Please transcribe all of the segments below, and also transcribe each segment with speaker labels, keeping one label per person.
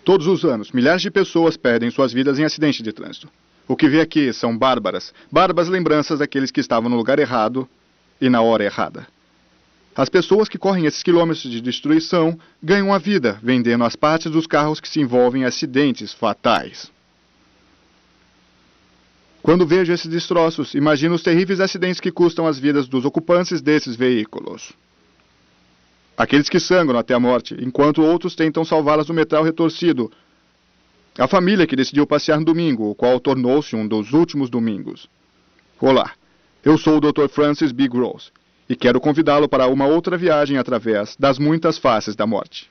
Speaker 1: Todos os anos, milhares de pessoas perdem suas vidas em acidentes de trânsito. O que vê aqui são bárbaras lembranças daqueles que estavam no lugar errado e na hora errada. As pessoas que correm esses quilômetros de destruição ganham a vida vendendo as partes dos carros que se envolvem em acidentes fatais. Quando vejo esses destroços, imagino os terríveis acidentes que custam as vidas dos ocupantes desses veículos. Aqueles que sangram até a morte, enquanto outros tentam salvá-las do metal retorcido. A família que decidiu passear no domingo, o qual tornou-se um dos últimos domingos. Olá, eu sou o Dr. Francis B. Gross e quero convidá-lo para uma outra viagem através das muitas faces da morte.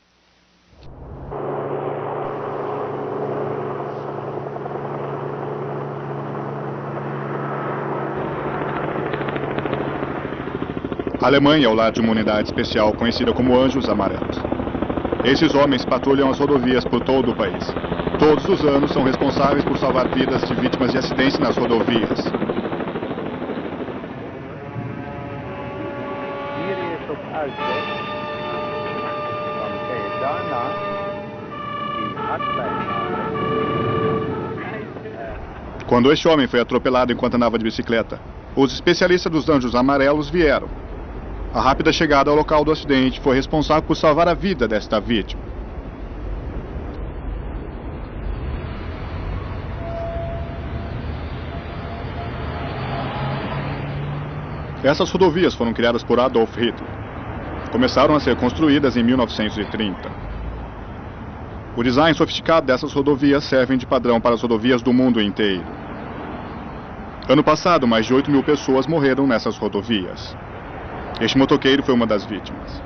Speaker 1: A Alemanha é o lar de uma unidade especial conhecida como Anjos Amarelos. Esses homens patrulham as rodovias por todo o país. Todos os anos são responsáveis por salvar vidas de vítimas de acidentes nas rodovias. Quando este homem foi atropelado enquanto andava de bicicleta, os especialistas dos Anjos Amarelos vieram. A rápida chegada ao local do acidente foi responsável por salvar a vida desta vítima. Essas rodovias foram criadas por Adolf Hitler. Começaram a ser construídas em 1930. O design sofisticado dessas rodovias serve de padrão para as rodovias do mundo inteiro. Ano passado, mais de 8 mil pessoas morreram nessas rodovias. Este motoqueiro foi uma das vítimas.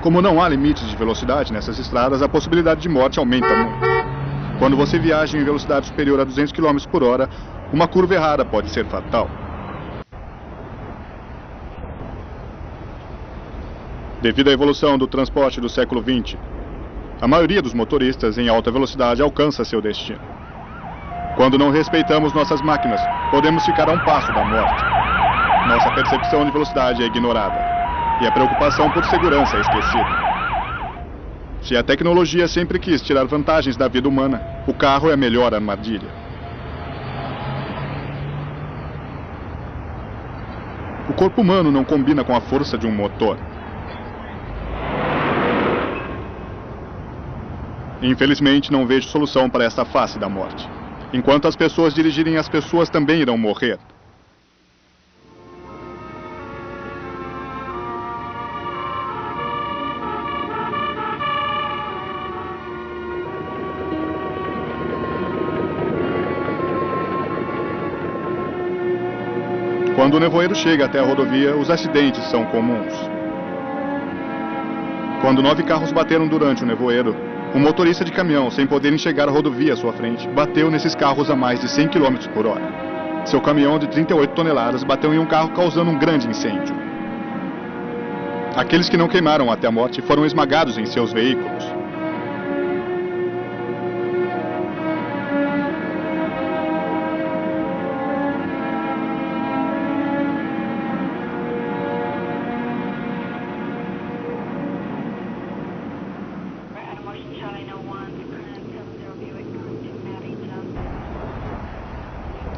Speaker 1: Como não há limites de velocidade nessas estradas, a possibilidade de morte aumenta muito. Quando você viaja em velocidade superior a 200 km por hora, uma curva errada pode ser fatal. Devido à evolução do transporte do século XX, a maioria dos motoristas em alta velocidade alcança seu destino. Quando não respeitamos nossas máquinas, podemos ficar a um passo da morte. Nossa percepção de velocidade é ignorada e a preocupação por segurança é esquecida. Se a tecnologia sempre quis tirar vantagens da vida humana, o carro é a melhor armadilha. O corpo humano não combina com a força de um motor. Infelizmente, não vejo solução para esta face da morte. Enquanto as pessoas dirigirem, as pessoas também irão morrer. Quando o nevoeiro chega até a rodovia, os acidentes são comuns. Quando 9 carros bateram durante o nevoeiro, um motorista de caminhão, sem poder enxergar a rodovia à sua frente, bateu nesses carros a mais de 100 km por hora. Seu caminhão de 38 toneladas bateu em um carro, causando um grande incêndio. Aqueles que não queimaram até a morte foram esmagados em seus veículos.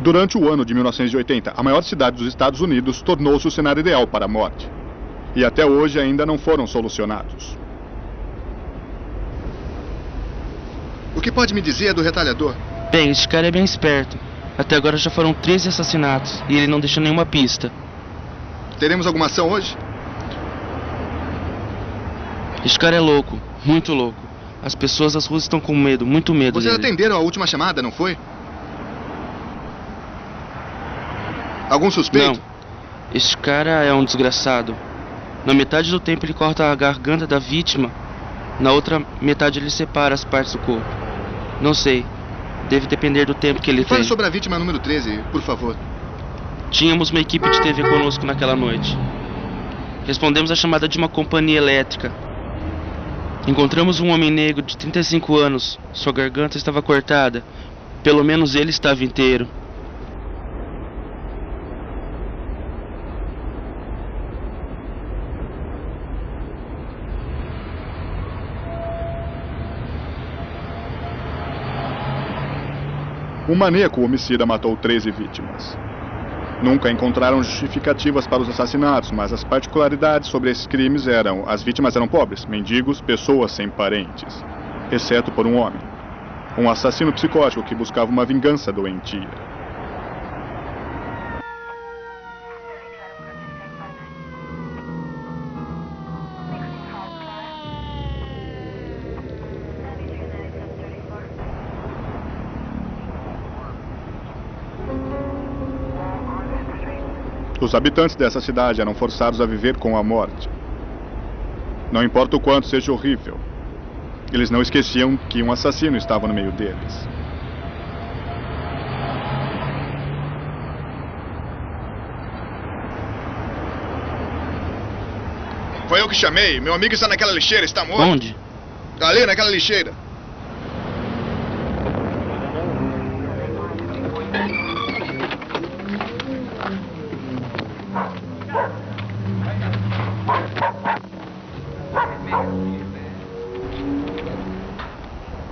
Speaker 1: Durante o ano de 1980, a maior cidade dos Estados Unidos tornou-se o cenário ideal para a morte. E até hoje ainda não foram solucionados. O que pode me dizer do retalhador?
Speaker 2: Bem, esse cara é bem esperto. Até agora já foram 13 assassinatos e ele não deixou nenhuma pista.
Speaker 1: Teremos alguma ação hoje?
Speaker 2: Esse cara é louco, muito louco. As pessoas das ruas estão com medo, muito medo
Speaker 1: Vocês
Speaker 2: dele.
Speaker 1: atenderam a última chamada, não foi? Algum suspeito?
Speaker 2: Não. Esse cara é um desgraçado. Na metade do tempo ele corta a garganta da vítima. Na outra metade ele separa as partes do corpo. Não sei. Deve depender do tempo que ele tem.
Speaker 1: Fale sobre a vítima número 13, por favor.
Speaker 2: Tínhamos uma equipe de TV conosco naquela noite. Respondemos a chamada de uma companhia elétrica. Encontramos um homem negro de 35 anos. Sua garganta estava cortada. Pelo menos ele estava inteiro.
Speaker 1: Um maníaco homicida matou 13 vítimas. Nunca encontraram justificativas para os assassinatos, mas as particularidades sobre esses crimes eram: as vítimas eram pobres, mendigos, pessoas sem parentes, exceto por um homem. Um assassino psicótico que buscava uma vingança doentia. Os habitantes dessa cidade eram forçados a viver com a morte. Não importa o quanto seja horrível, eles não esqueciam que um assassino estava no meio deles.
Speaker 3: Foi eu que chamei. Meu amigo está naquela lixeira, está morto.
Speaker 2: Onde?
Speaker 3: Ali, naquela lixeira.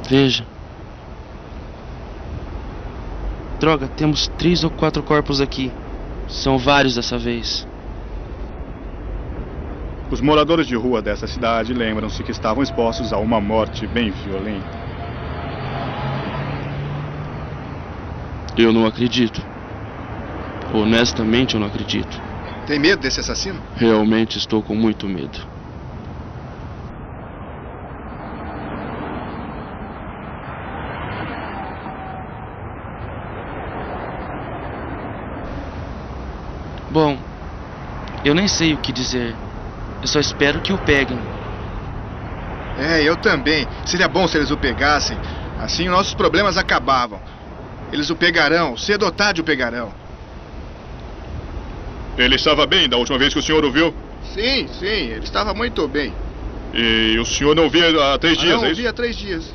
Speaker 2: Veja. Droga, temos 3 ou 4 corpos aqui. São vários dessa vez.
Speaker 1: Os moradores de rua dessa cidade lembram-se que estavam expostos a uma morte bem violenta.
Speaker 2: Eu não acredito. Honestamente, eu não acredito.
Speaker 3: Tem medo desse assassino?
Speaker 2: Realmente estou com muito medo. Bom, eu nem sei o que dizer. Eu só espero que o peguem.
Speaker 3: Eu também. Seria bom se eles o pegassem. Assim nossos problemas acabavam. Eles o pegarão. Cedo ou tarde o pegarão.
Speaker 1: Ele estava bem da última vez que o senhor o viu?
Speaker 3: Sim, ele estava muito bem.
Speaker 1: E o senhor não via há 3 dias,
Speaker 3: não,
Speaker 1: é isso?
Speaker 3: Não, há 3 dias.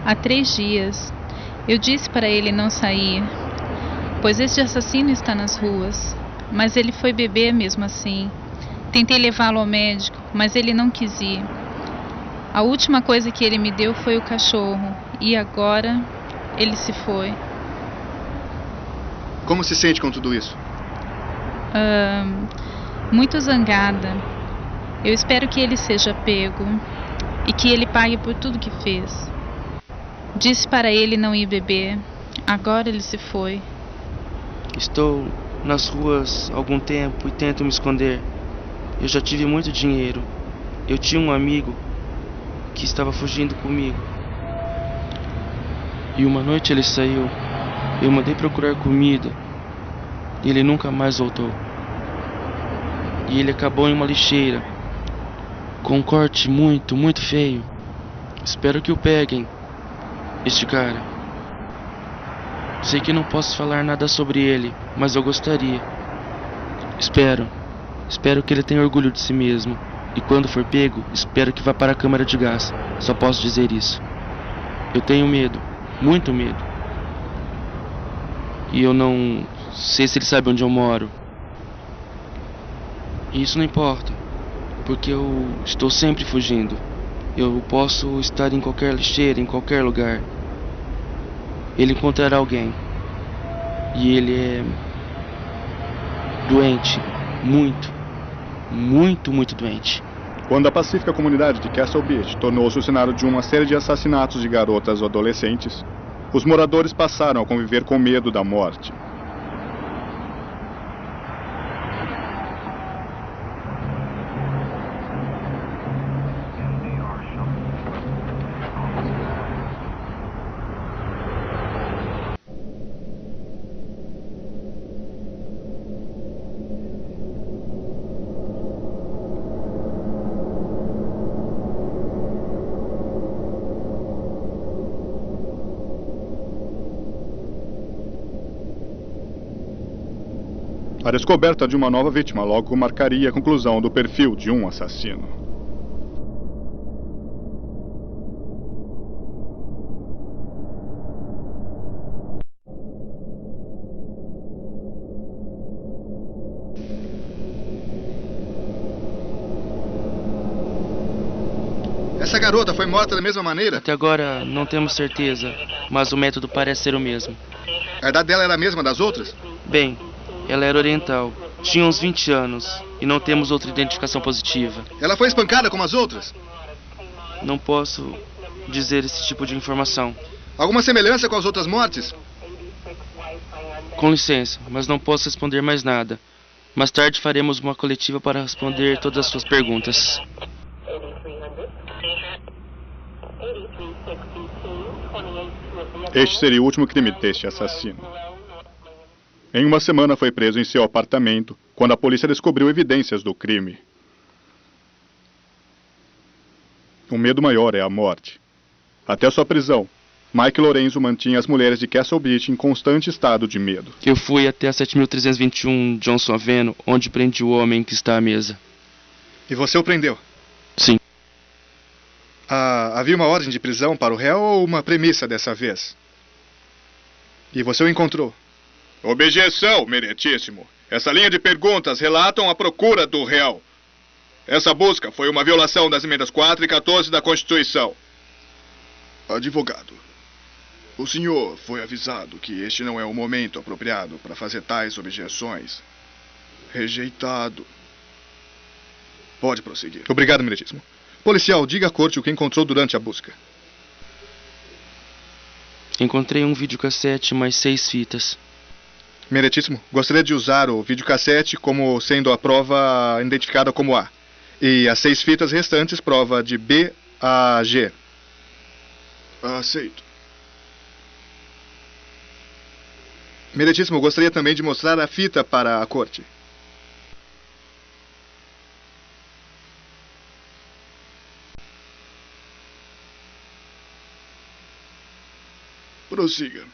Speaker 4: Há 3 dias. Eu disse para ele não sair, pois este assassino está nas ruas. Mas ele foi beber mesmo assim. Tentei levá-lo ao médico, mas ele não quis ir. A última coisa que ele me deu foi o cachorro. E agora ele se foi.
Speaker 3: Como se sente com tudo isso?
Speaker 4: Muito zangada. Eu espero que ele seja pego e que ele pague por tudo que fez. Disse para ele não ir beber. Agora ele se foi.
Speaker 2: Estou nas ruas há algum tempo e tento me esconder. Eu já tive muito dinheiro. Eu tinha um amigo que estava fugindo comigo. E uma noite ele saiu. Eu mandei procurar comida. E ele nunca mais voltou. E ele acabou em uma lixeira, com um corte muito, muito feio. Espero que o peguem, este cara. Sei que não posso falar nada sobre ele, mas eu gostaria. Espero que ele tenha orgulho de si mesmo. E quando for pego, espero que vá para a câmara de gás. Só posso dizer isso. Eu tenho medo, muito medo. E eu não sei se ele sabe onde eu moro. E isso não importa, porque eu estou sempre fugindo. Eu posso estar em qualquer lixeira, em qualquer lugar. Ele encontrará alguém. E ele é doente, muito doente.
Speaker 1: Quando a pacífica comunidade de Castle Beach tornou-se o cenário de uma série de assassinatos de garotas ou adolescentes, os moradores passaram a conviver com medo da morte. A descoberta de uma nova vítima logo marcaria a conclusão do perfil de um assassino.
Speaker 3: Essa garota foi morta da mesma maneira?
Speaker 2: Até agora não temos certeza, mas o método parece ser o mesmo.
Speaker 3: A idade dela era a mesma das outras?
Speaker 2: Bem, ela era oriental, tinha uns 20 anos e não temos outra identificação positiva.
Speaker 3: Ela foi espancada como as outras?
Speaker 2: Não posso dizer esse tipo de informação.
Speaker 3: Alguma semelhança com as outras mortes?
Speaker 2: Com licença, mas não posso responder mais nada. Mais tarde faremos uma coletiva para responder todas as suas perguntas.
Speaker 1: Este seria o último crime deste assassino. Em uma semana foi preso em seu apartamento, quando a polícia descobriu evidências do crime. O medo maior é a morte. Até sua prisão, Mike Lorenzo mantinha as mulheres de Castle Beach em constante estado de medo.
Speaker 2: Eu fui até a 7321 Johnson Avenue, onde prendi o homem que está à mesa.
Speaker 3: E você o prendeu?
Speaker 2: Sim.
Speaker 3: Havia uma ordem de prisão para o réu ou uma premissa dessa vez? E você o encontrou?
Speaker 1: Objeção, meritíssimo. Essa linha de perguntas relatam a procura do réu. Essa busca foi uma violação das emendas 4 e 14 da Constituição.
Speaker 3: Advogado, o senhor foi avisado que este não é o momento apropriado para fazer tais objeções. Rejeitado. Pode prosseguir. Obrigado, meritíssimo. Policial, diga à corte o que encontrou durante a busca.
Speaker 2: Encontrei um videocassete mais 6 fitas.
Speaker 3: Meritíssimo, gostaria de usar o videocassete como sendo a prova identificada como A. E as 6 fitas restantes, prova de B a G. Aceito. Meritíssimo, gostaria também de mostrar a fita para a corte. Prossiga.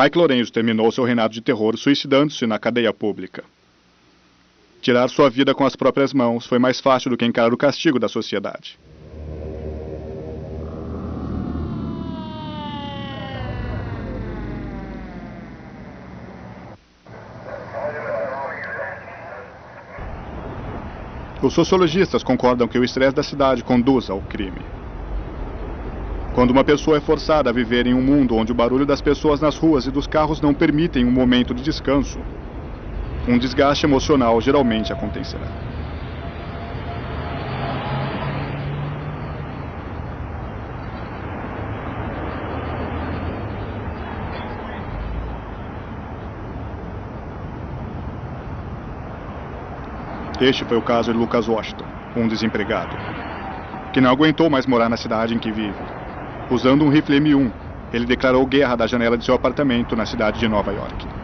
Speaker 1: Mike Lorenzo terminou seu reinado de terror suicidando-se na cadeia pública. Tirar sua vida com as próprias mãos foi mais fácil do que encarar o castigo da sociedade. Os sociologistas concordam que o estresse da cidade conduz ao crime. Quando uma pessoa é forçada a viver em um mundo onde o barulho das pessoas nas ruas e dos carros não permitem um momento de descanso, um desgaste emocional geralmente acontecerá. Este foi o caso de Lucas Washington, um desempregado. que não aguentou mais morar na cidade em que vive. Usando um rifle M1, ele declarou guerra da janela de seu apartamento na cidade de Nova York.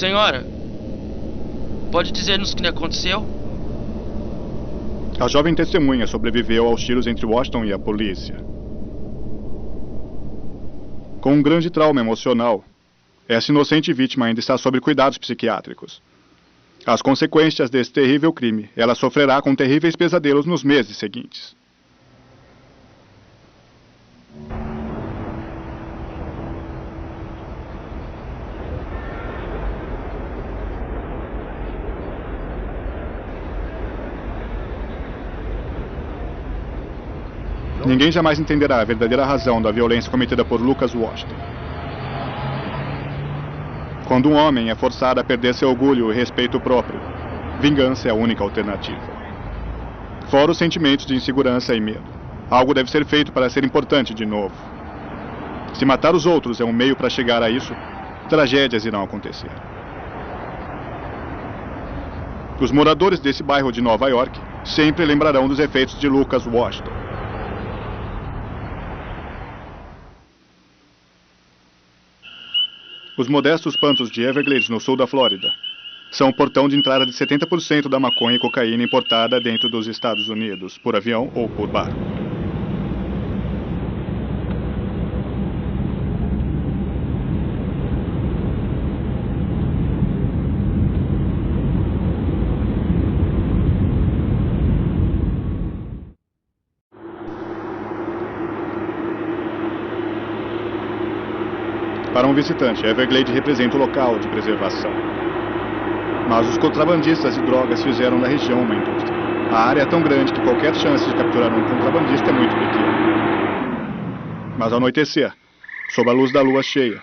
Speaker 2: Senhora, pode dizer-nos o que aconteceu?
Speaker 1: A jovem testemunha sobreviveu aos tiros entre Washington e a polícia. Com um grande trauma emocional, essa inocente vítima ainda está sob cuidados psiquiátricos. As consequências desse terrível crime, ela sofrerá com terríveis pesadelos nos meses seguintes. Ninguém jamais entenderá a verdadeira razão da violência cometida por Lucas Washington. Quando um homem é forçado a perder seu orgulho e respeito próprio, vingança é a única alternativa. Fora os sentimentos de insegurança e medo, algo deve ser feito para ser importante de novo. Se matar os outros é um meio para chegar a isso, tragédias irão acontecer. Os moradores desse bairro de Nova York sempre lembrarão dos efeitos de Lucas Washington. Os modestos pantos de Everglades, no sul da Flórida, são o portão de entrada de 70% da maconha e cocaína importada dentro dos Estados Unidos, por avião ou por barco. Para um visitante, Everglades representa o local de preservação. Mas os contrabandistas de drogas fizeram da região uma indústria. A área é tão grande que qualquer chance de capturar um contrabandista é muito pequena. Mas ao anoitecer, sob a luz da lua cheia,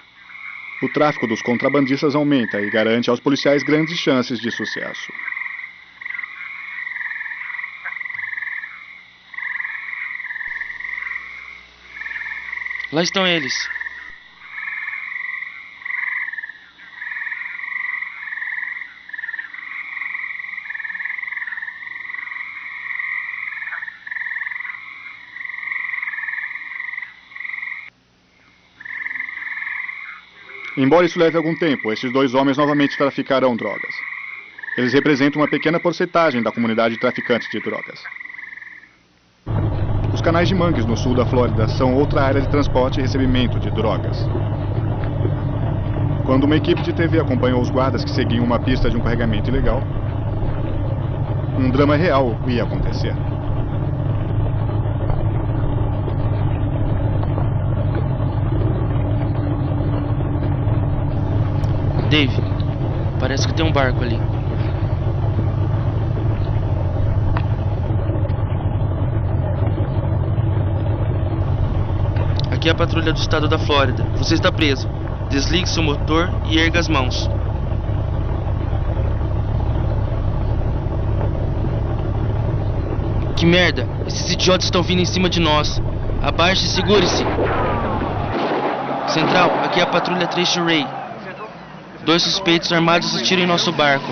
Speaker 1: o tráfico dos contrabandistas aumenta e garante aos policiais grandes chances de sucesso.
Speaker 2: Lá estão eles.
Speaker 1: Embora isso leve algum tempo, esses dois homens novamente traficarão drogas. Eles representam uma pequena porcentagem da comunidade de traficantes de drogas. Os canais de mangues no sul da Flórida são outra área de transporte e recebimento de drogas. Quando uma equipe de TV acompanhou os guardas que seguiam uma pista de um carregamento ilegal, um drama real ia acontecer.
Speaker 2: Dave, parece que tem um barco ali. Aqui é a patrulha do estado da Flórida. Você está preso. Desligue seu motor e erga as mãos. Que merda! Esses idiotas estão vindo em cima de nós. Abaixe e segure-se. Central, aqui é a patrulha 3 de Ray. 2 suspeitos armados atiram em nosso barco.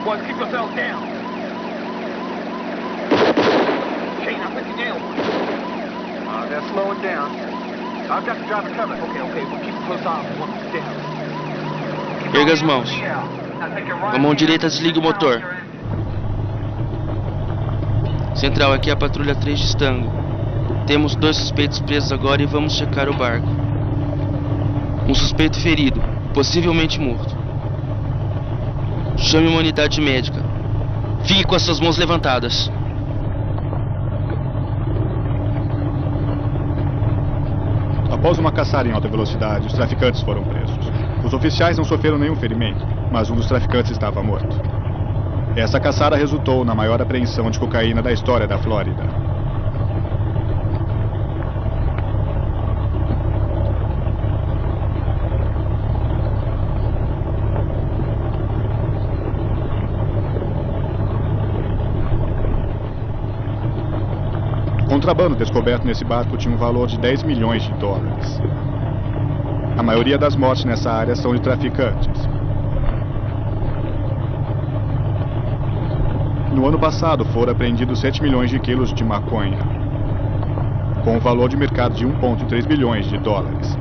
Speaker 5: Boys, keep yourselves down. Shane, I put you down. They're slowing down. I've got the driver covered. Okay, we'll keep a close eye on one down.
Speaker 2: Erga as mãos. Com a mão direita desliga o motor. Central, aqui é a patrulha 3 de Stango. Temos 2 suspeitos presos agora e vamos checar o barco. Um suspeito ferido, possivelmente morto. Chame uma unidade médica. Fique com as suas mãos levantadas.
Speaker 1: Após uma caçada em alta velocidade, os traficantes foram presos. Os oficiais não sofreram nenhum ferimento, mas um dos traficantes estava morto. Essa caçada resultou na maior apreensão de cocaína da história da Flórida. O contrabando descoberto nesse barco tinha um valor de 10 milhões de dólares. A maioria das mortes nessa área são de traficantes. No ano passado foram apreendidos 7 milhões de quilos de maconha, com um valor de mercado de 1,3 bilhões de dólares.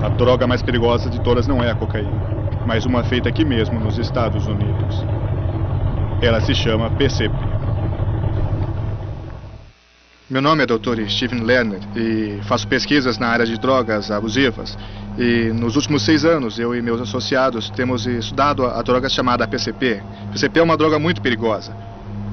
Speaker 1: A droga mais perigosa de todas não é a cocaína, mas uma feita aqui mesmo nos Estados Unidos. Ela se chama PCP.
Speaker 3: Meu nome é Dr. Steven Lerner e faço pesquisas na área de drogas abusivas. E nos últimos 6 anos, eu e meus associados temos estudado a droga chamada PCP. PCP é uma droga muito perigosa.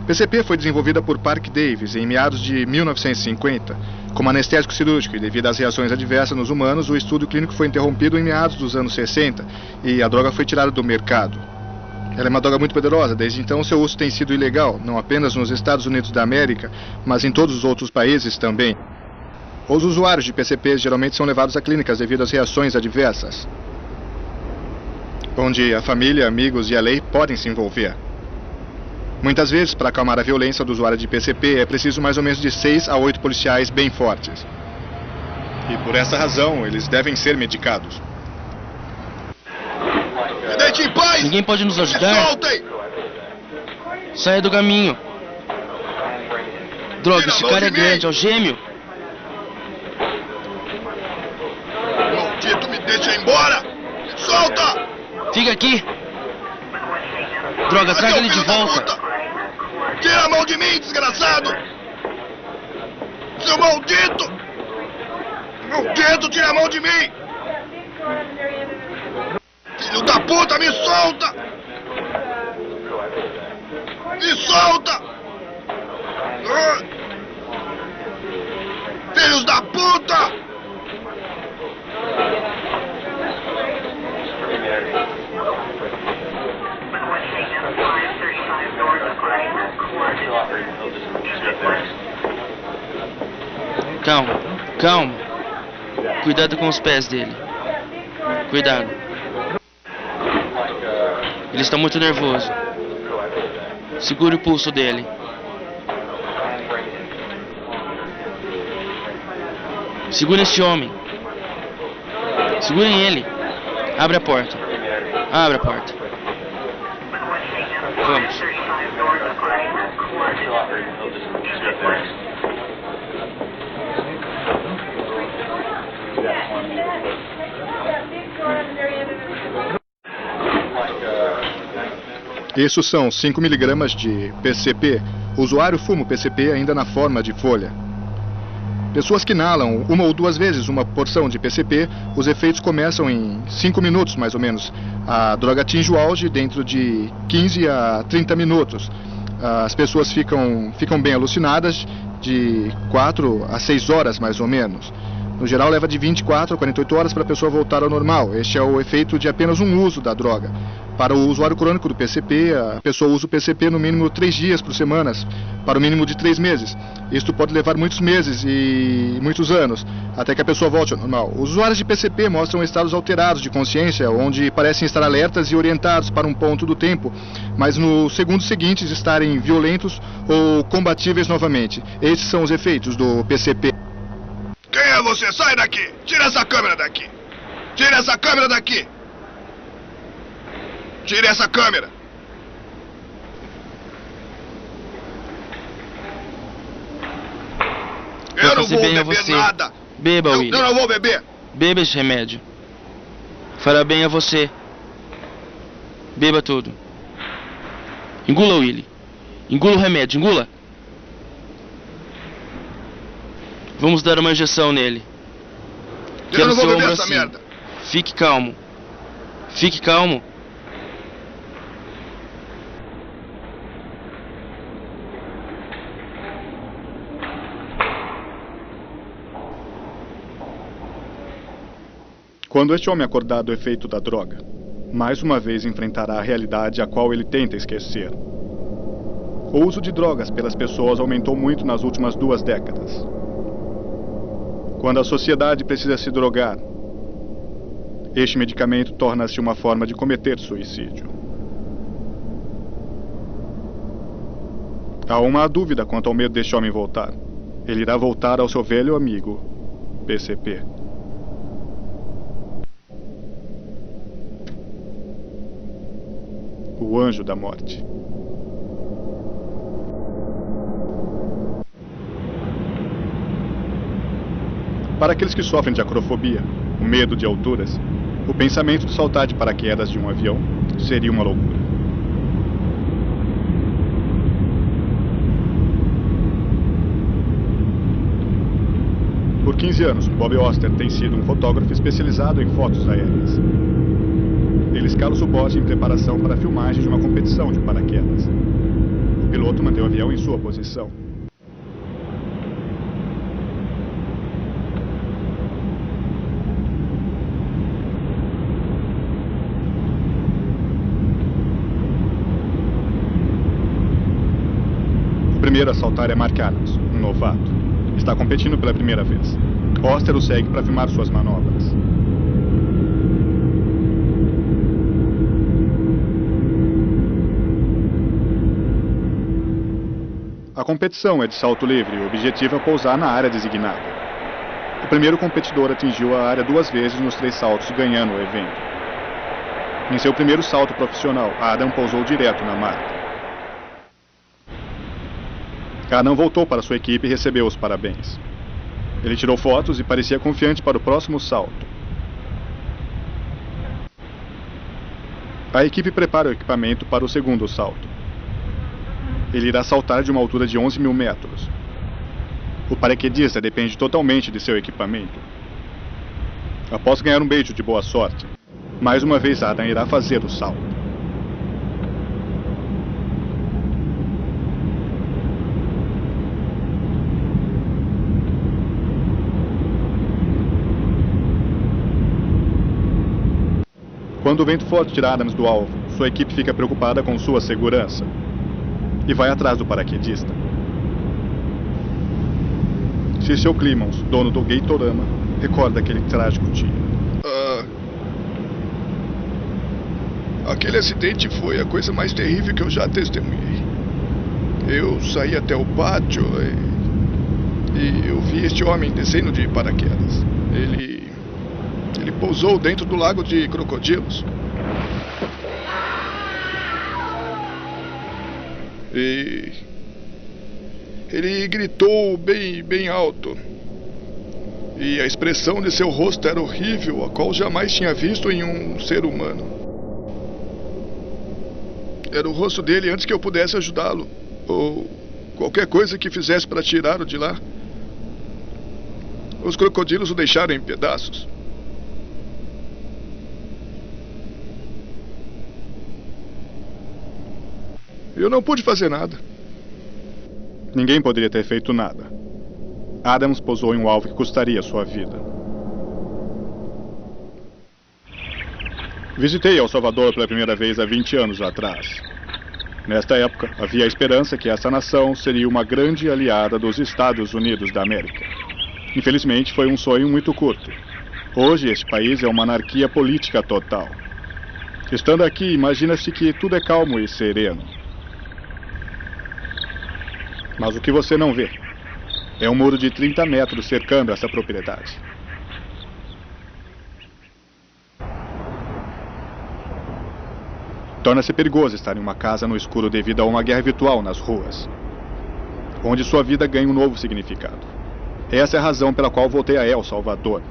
Speaker 3: PCP foi desenvolvida por Park Davis em meados de 1950 como anestésico cirúrgico e devido às reações adversas nos humanos, o estudo clínico foi interrompido em meados dos anos 60 e a droga foi tirada do mercado. Ela é uma droga muito poderosa, desde então seu uso tem sido ilegal, não apenas nos Estados Unidos da América, mas em todos os outros países também. Os usuários de PCP geralmente são levados a clínicas devido às reações adversas, onde a família, amigos e a lei podem se envolver. Muitas vezes, para acalmar a violência do usuário de PCP, é preciso mais ou menos de 6 a 8 policiais bem fortes. E por essa razão, eles devem ser medicados.
Speaker 5: Me deixe em paz!
Speaker 2: Ninguém pode nos ajudar?
Speaker 5: Soltem!
Speaker 2: Saia do caminho. Droga,
Speaker 5: Tira a
Speaker 2: esse
Speaker 5: mão
Speaker 2: cara é
Speaker 5: de mim!
Speaker 2: grande, é o gêmeo.
Speaker 5: Maldito, me deixa embora! Solta!
Speaker 2: Fica aqui. Droga, traga
Speaker 5: Seu
Speaker 2: ele de
Speaker 5: filho da
Speaker 2: volta.
Speaker 5: puta! Tira a mão de mim, desgraçado! Seu maldito! Maldito, tira a mão de mim! Filho da puta, me solta! Me solta! Ah! Filhos da puta!
Speaker 2: Calma, calma. Cuidado com os pés dele. Cuidado. Ele está muito nervoso. Segure o pulso dele. Segure esse homem. Segurem ele. Abre a porta. Abre a porta. Vamos.
Speaker 1: Isso são 5 mg de PCP. O usuário fuma o PCP ainda na forma de folha. Pessoas que inalam 1 ou 2 vezes uma porção de PCP, os efeitos começam em 5 minutos, mais ou menos. A droga atinge o auge dentro de 15 a 30 minutos. As pessoas ficam bem alucinadas de 4 a 6 horas, mais ou menos. No geral, leva de 24 a 48 horas para a pessoa voltar ao normal. Este é o efeito de apenas um uso da droga. Para o usuário crônico do PCP, a pessoa usa o PCP no mínimo 3 dias por semana, para o mínimo de 3 meses. Isto pode levar muitos meses e muitos anos, até que a pessoa volte ao normal. Os usuários de PCP mostram estados alterados de consciência, onde parecem estar alertas e orientados para um ponto do tempo, mas no segundo seguinte estarem violentos ou combatíveis novamente. Esses são os efeitos do PCP.
Speaker 3: Quem é você? Sai daqui! Tira essa câmera daqui! Tira essa câmera daqui! Tire essa câmera! Eu não vou beber nada!
Speaker 2: Beba, Willy.
Speaker 3: Eu não vou beber!
Speaker 2: Beba esse remédio. Fará bem a você. Beba tudo. Engula, Willy. Engula o remédio, engula. Vamos dar uma injeção nele.
Speaker 3: Eu não vou beber essa merda!
Speaker 2: Fique calmo. Fique calmo.
Speaker 1: Quando este homem acordar do efeito da droga, mais uma vez enfrentará a realidade a qual ele tenta esquecer. O uso de drogas pelas pessoas aumentou muito nas últimas 2 décadas. Quando a sociedade precisa se drogar, este medicamento torna-se uma forma de cometer suicídio. Há uma dúvida quanto ao medo deste homem voltar. Ele irá voltar ao seu velho amigo, PCP. O anjo da morte. Para aqueles que sofrem de acrofobia, o medo de alturas, o pensamento de saltar de paraquedas de um avião seria uma loucura. Por 15 anos, Bob Oster tem sido um fotógrafo especializado em fotos aéreas. Ele escala o suporte em preparação para a filmagem de uma competição de paraquedas. O piloto mantém o avião em sua posição. O primeiro a saltar é Mark Adams, um novato. Está competindo pela primeira vez. Oster o segue para filmar suas manobras. A competição é de salto livre e o objetivo é pousar na área designada. O primeiro competidor atingiu a área 2 vezes nos 3 saltos, ganhando o evento. Em seu primeiro salto profissional, Adam pousou direto na marca. Adam voltou para sua equipe e recebeu os parabéns. Ele tirou fotos e parecia confiante para o próximo salto. A equipe prepara o equipamento para o segundo salto. Ele irá saltar de uma altura de 11 mil metros. O paraquedista depende totalmente de seu equipamento. Após ganhar um beijo de boa sorte, mais uma vez Adam irá fazer o salto. Quando o vento forte tira Adams do alvo, sua equipe fica preocupada com sua segurança e vai atrás do paraquedista. Cecil Clemons, dono do Gatorama, recorda aquele trágico dia.
Speaker 3: Aquele acidente foi a coisa mais terrível que eu já testemunhei. Eu saí até o pátio e eu vi este homem descendo de paraquedas. Ele pousou dentro do lago de crocodilos. E ele gritou bem alto. E a expressão de seu rosto era horrível, a qual jamais tinha visto em um ser humano. Era o rosto dele antes que eu pudesse ajudá-lo. Ou qualquer coisa que fizesse para tirá-lo de lá. Os crocodilos o deixaram em pedaços. Eu não pude fazer nada.
Speaker 1: Ninguém poderia ter feito nada. Adams pousou em um alvo que custaria sua vida. Visitei El Salvador pela primeira vez há 20 anos atrás. Nesta época, havia a esperança que essa nação seria uma grande aliada dos Estados Unidos da América. Infelizmente, foi um sonho muito curto. Hoje, este país é uma anarquia política total. Estando aqui, imagina-se que tudo é calmo e sereno. Mas o que você não vê é um muro de 30 metros cercando essa propriedade. Torna-se perigoso estar em uma casa no escuro devido a uma guerra virtual nas ruas, onde sua vida ganha um novo significado. Essa é a razão pela qual voltei a El Salvador.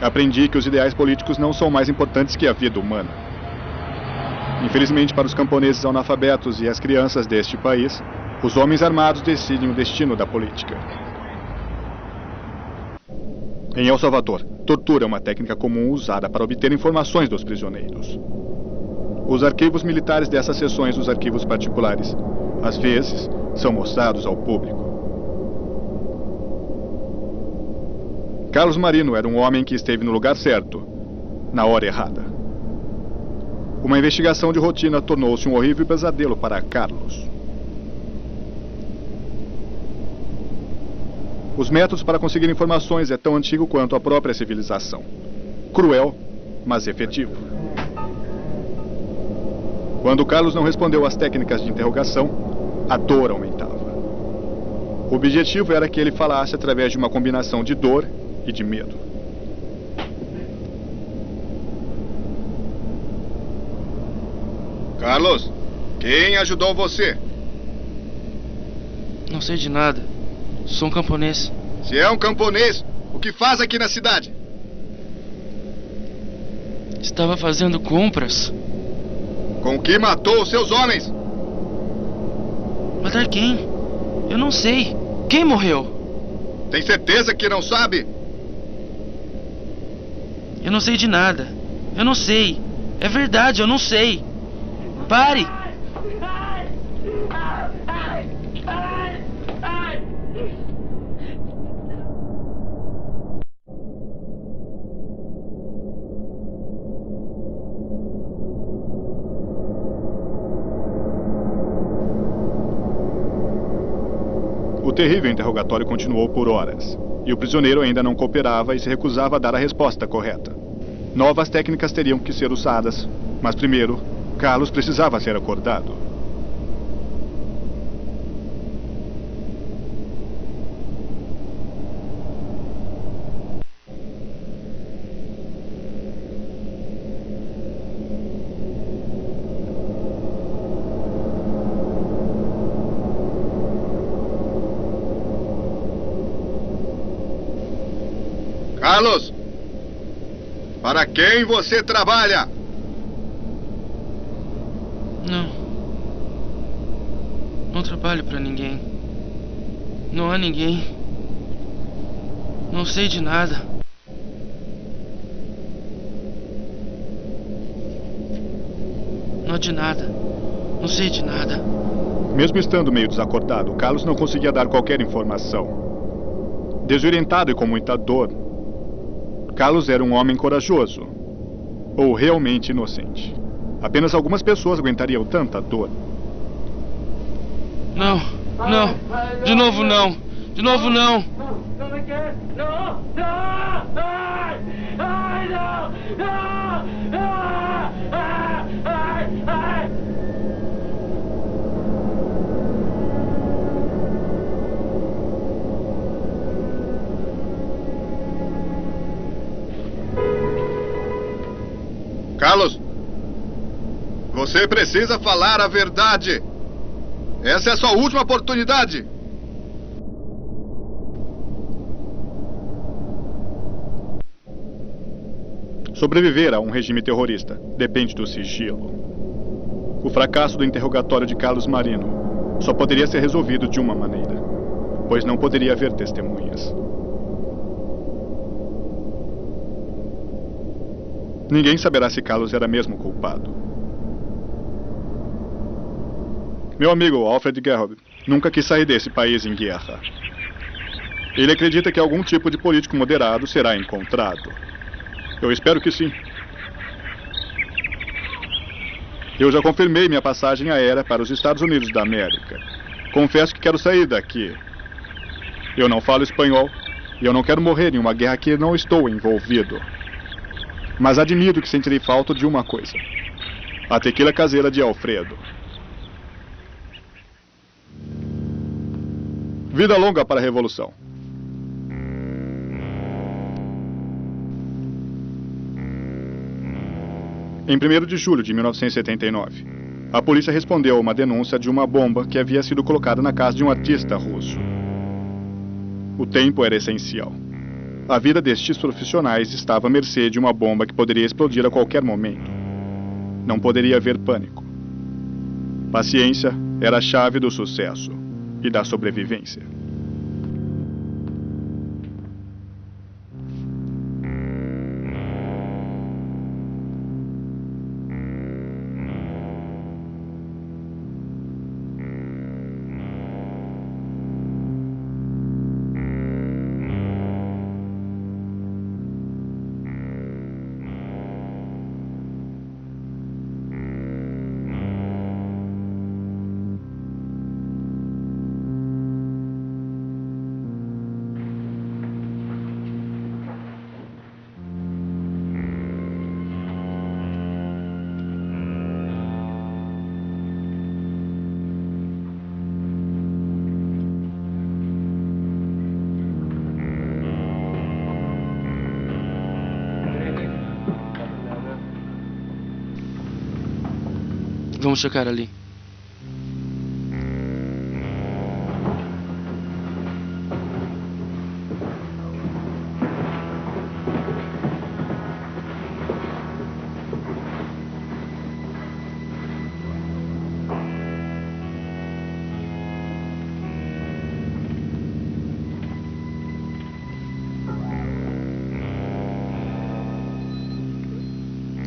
Speaker 1: Aprendi que os ideais políticos não são mais importantes que a vida humana. Infelizmente, para os camponeses analfabetos e as crianças deste país, os homens armados decidem o destino da política. Em El Salvador, tortura é uma técnica comum usada para obter informações dos prisioneiros. Os arquivos militares dessas seções dos arquivos particulares, às vezes, são mostrados ao público. Carlos Marino era um homem que esteve no lugar certo, na hora errada. Uma investigação de rotina tornou-se um horrível pesadelo para Carlos. Os métodos para conseguir informações é tão antigo quanto a própria civilização. Cruel, mas efetivo. Quando Carlos não respondeu às técnicas de interrogação, a dor aumentava. O objetivo era que ele falasse através de uma combinação de dor e de medo.
Speaker 3: Carlos, quem ajudou você?
Speaker 2: Não sei de nada. Sou um camponês.
Speaker 3: Se é um camponês, o que faz aqui na cidade?
Speaker 2: Estava fazendo compras.
Speaker 3: Com que matou os seus homens?
Speaker 2: Matar quem? Eu não sei. Quem morreu?
Speaker 3: Tem certeza que não sabe?
Speaker 2: Eu não sei de nada. Eu não sei. É verdade, eu não sei. Pare!
Speaker 1: O terrível interrogatório continuou por horas, e o prisioneiro ainda não cooperava e se recusava a dar a resposta correta. Novas técnicas teriam que ser usadas, mas primeiro, Carlos precisava ser acordado.
Speaker 3: Carlos, para quem você trabalha?
Speaker 2: Não trabalho para ninguém. Não há ninguém. Não sei de nada. Não de nada. Não sei de nada.
Speaker 1: Mesmo estando meio desacordado, Carlos não conseguia dar qualquer informação. Desorientado e com muita dor, Carlos era um homem corajoso, ou realmente inocente. Apenas algumas pessoas aguentariam tanta dor.
Speaker 2: Não, não, de novo não, de novo não.
Speaker 3: Carlos, você precisa falar a verdade. Essa é a sua última oportunidade.
Speaker 1: Sobreviver a um regime terrorista depende do sigilo. O fracasso do interrogatório de Carlos Marino só poderia ser resolvido de uma maneira, pois não poderia haver testemunhas. Ninguém saberá se Carlos era mesmo culpado. Meu amigo Alfred Gerhard nunca quis sair desse país em guerra. Ele acredita que algum tipo de político moderado será encontrado. Eu espero que sim. Eu já confirmei minha passagem aérea para os Estados Unidos da América. Confesso que quero sair daqui. Eu não falo espanhol e eu não quero morrer em uma guerra que não estou envolvido. Mas admito que sentirei falta de uma coisa: a tequila caseira de Alfredo. Vida longa para a Revolução. Em 1º de julho de 1979, a polícia respondeu a uma denúncia de uma bomba que havia sido colocada na casa de um artista russo. O tempo era essencial. A vida destes profissionais estava à mercê de uma bomba que poderia explodir a qualquer momento. Não poderia haver pânico. Paciência era a chave do sucesso e da sobrevivência.
Speaker 2: Vamos checar ali.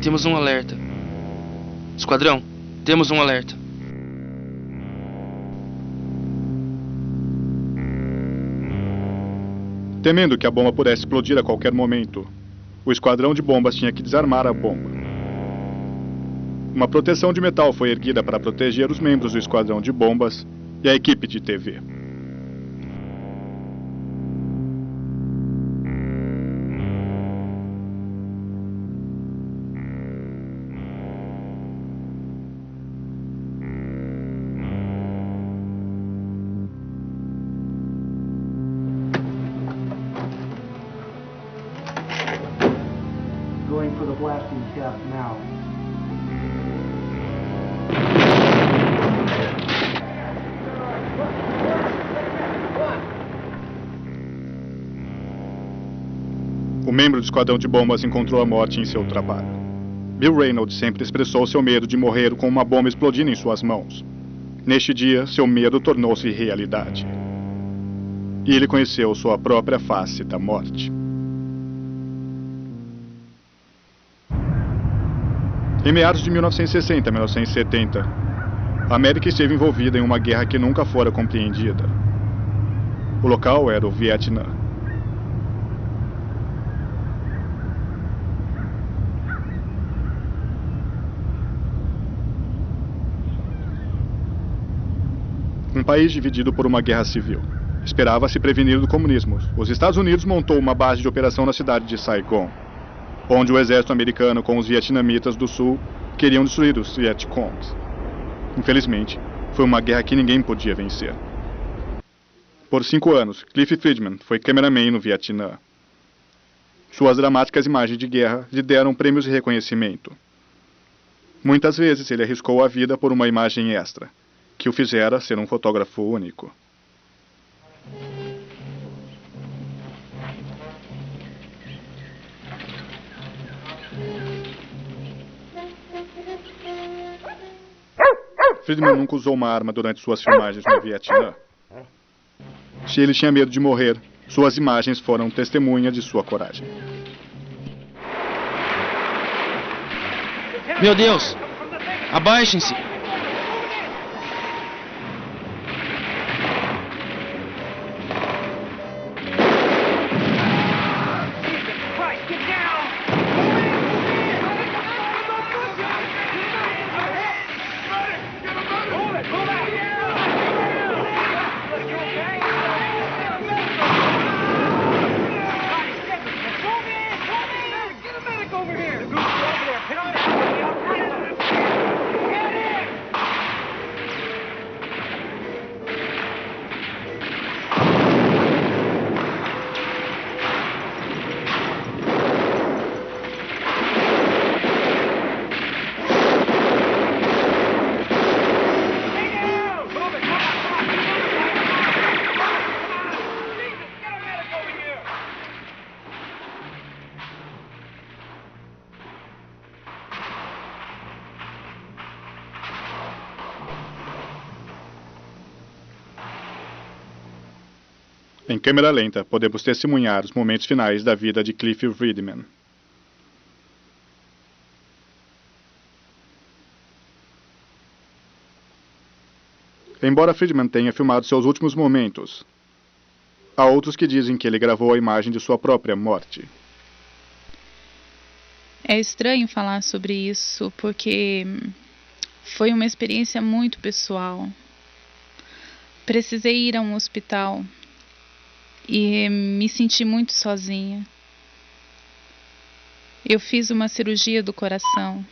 Speaker 2: Temos um alerta. Esquadrão, temos um alerta.
Speaker 1: Temendo que a bomba pudesse explodir a qualquer momento, o esquadrão de bombas tinha que desarmar a bomba. Uma proteção de metal foi erguida para proteger os membros do esquadrão de bombas e a equipe de TV.
Speaker 6: Going for the blasting shaft now.
Speaker 1: O membro do esquadrão de bombas encontrou a morte em seu trabalho. Bill Reynolds sempre expressou seu medo de morrer com uma bomba explodindo em suas mãos. Neste dia, seu medo tornou-se realidade. E ele conheceu sua própria face da morte. Em meados de 1960 e 1970, a América esteve envolvida em uma guerra que nunca fora compreendida. O local era o Vietnã. Um país dividido por uma guerra civil. Esperava-se prevenir do comunismo. Os Estados Unidos montou uma base de operação na cidade de Saigon, onde o exército americano com os vietnamitas do sul queriam destruir os Vietcongs. Infelizmente, foi uma guerra que ninguém podia vencer. Por 5 anos, Cliff Friedman foi cameraman no Vietnã. Suas dramáticas imagens de guerra lhe deram prêmios de reconhecimento. Muitas vezes ele arriscou a vida por uma imagem extra, que o fizera ser um fotógrafo único. Friedman nunca usou uma arma durante suas filmagens no Vietnã. Se ele tinha medo de morrer, suas imagens foram testemunha de sua coragem.
Speaker 2: Meu Deus! Abaixem-se!
Speaker 1: Em câmera lenta, podemos testemunhar os momentos finais da vida de Cliff Friedman. Embora Friedman tenha filmado seus últimos momentos, há outros que dizem que ele gravou a imagem de sua própria morte.
Speaker 4: É estranho falar sobre isso, porque foi uma experiência muito pessoal. Precisei ir a um hospital e me senti muito sozinha. Eu fiz uma cirurgia do coração.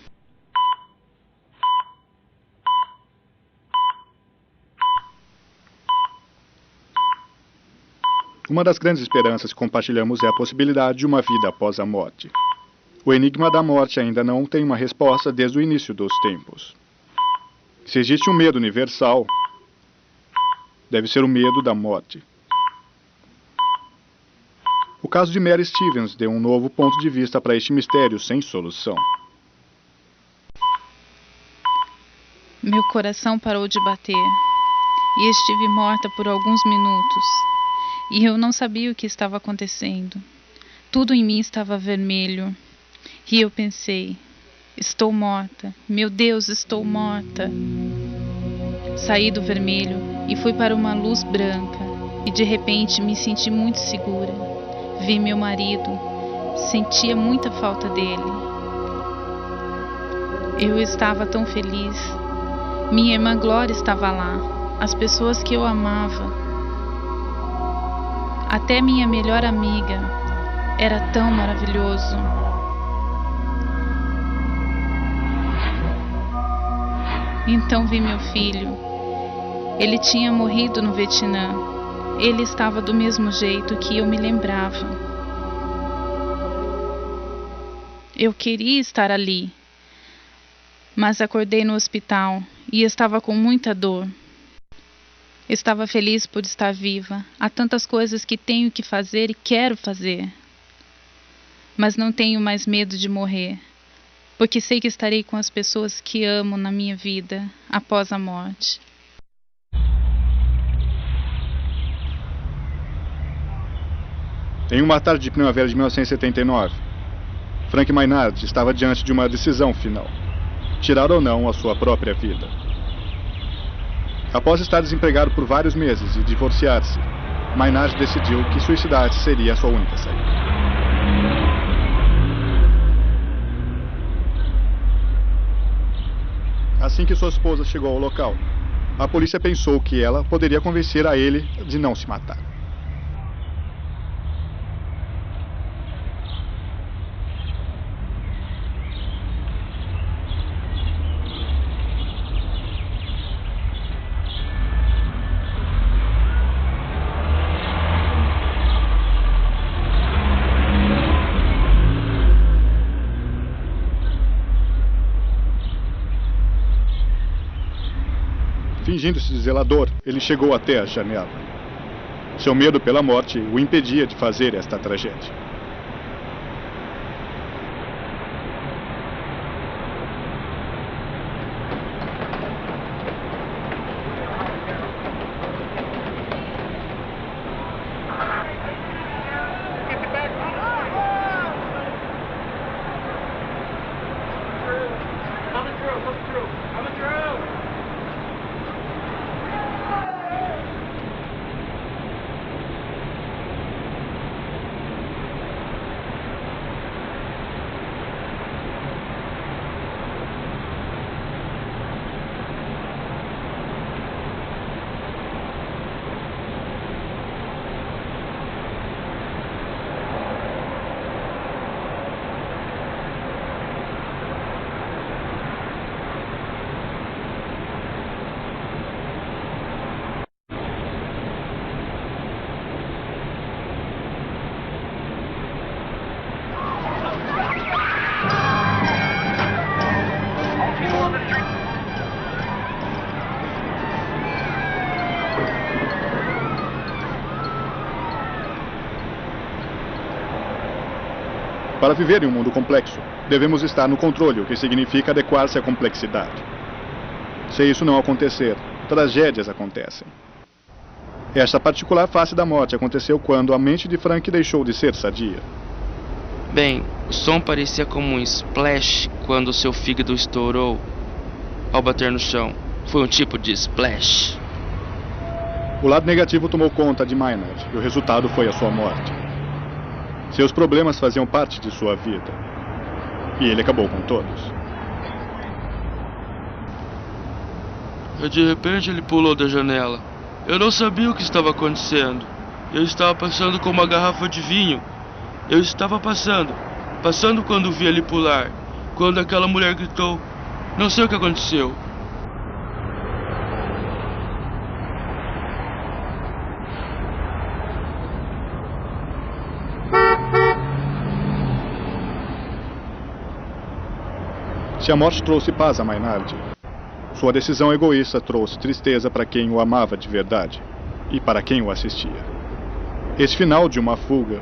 Speaker 1: Uma das grandes esperanças que compartilhamos é a possibilidade de uma vida após a morte. O enigma da morte ainda não tem uma resposta desde o início dos tempos. Se existe um medo universal, deve ser o medo da morte. O caso de Mary Stevens deu um novo ponto de vista para este mistério sem solução.
Speaker 4: Meu coração parou de bater e estive morta por alguns minutos. E eu não sabia o que estava acontecendo. Tudo em mim estava vermelho. E eu pensei, estou morta. Meu Deus, estou morta. Saí do vermelho e fui para uma luz branca. E de repente me senti muito segura. Vi meu marido. Sentia muita falta dele. Eu estava tão feliz. Minha irmã Glória estava lá. As pessoas que eu amava. Até minha melhor amiga. Era tão maravilhoso. Então vi meu filho. Ele tinha morrido no Vietnã. Ele estava do mesmo jeito que eu me lembrava. Eu queria estar ali, mas acordei no hospital e estava com muita dor. Estava feliz por estar viva. Há tantas coisas que tenho que fazer e quero fazer. Mas não tenho mais medo de morrer, porque sei que estarei com as pessoas que amo na minha vida após a morte.
Speaker 1: Em uma tarde de primavera de 1979, Frank Maynard estava diante de uma decisão final: tirar ou não a sua própria vida. Após estar desempregado por vários meses e divorciar-se, Maynard decidiu que suicidar-se seria a sua única saída. Assim que sua esposa chegou ao local, a polícia pensou que ela poderia convencer a ele de não se matar. Fingindo-se de zelador, ele chegou até a janela. Seu medo pela morte o impedia de fazer esta tragédia. Para viver em um mundo complexo, devemos estar no controle, o que significa adequar-se à complexidade. Se isso não acontecer, tragédias acontecem. Esta particular face da morte aconteceu quando a mente de Frank deixou de ser sadia.
Speaker 2: Bem, o som parecia como um splash quando seu fígado estourou ao bater no chão. Foi um tipo de splash.
Speaker 1: O lado negativo tomou conta de Maynard e o resultado foi a sua morte. Seus problemas faziam parte de sua vida. E ele acabou com todos.
Speaker 2: E de repente ele pulou da janela. Eu não sabia o que estava acontecendo. Eu estava passando com uma garrafa de vinho. Eu estava passando quando vi ele pular. Quando aquela mulher gritou. Não sei o que aconteceu.
Speaker 1: Se a morte trouxe paz a Maynard, sua decisão egoísta trouxe tristeza para quem o amava de verdade e para quem o assistia. Esse final de uma fuga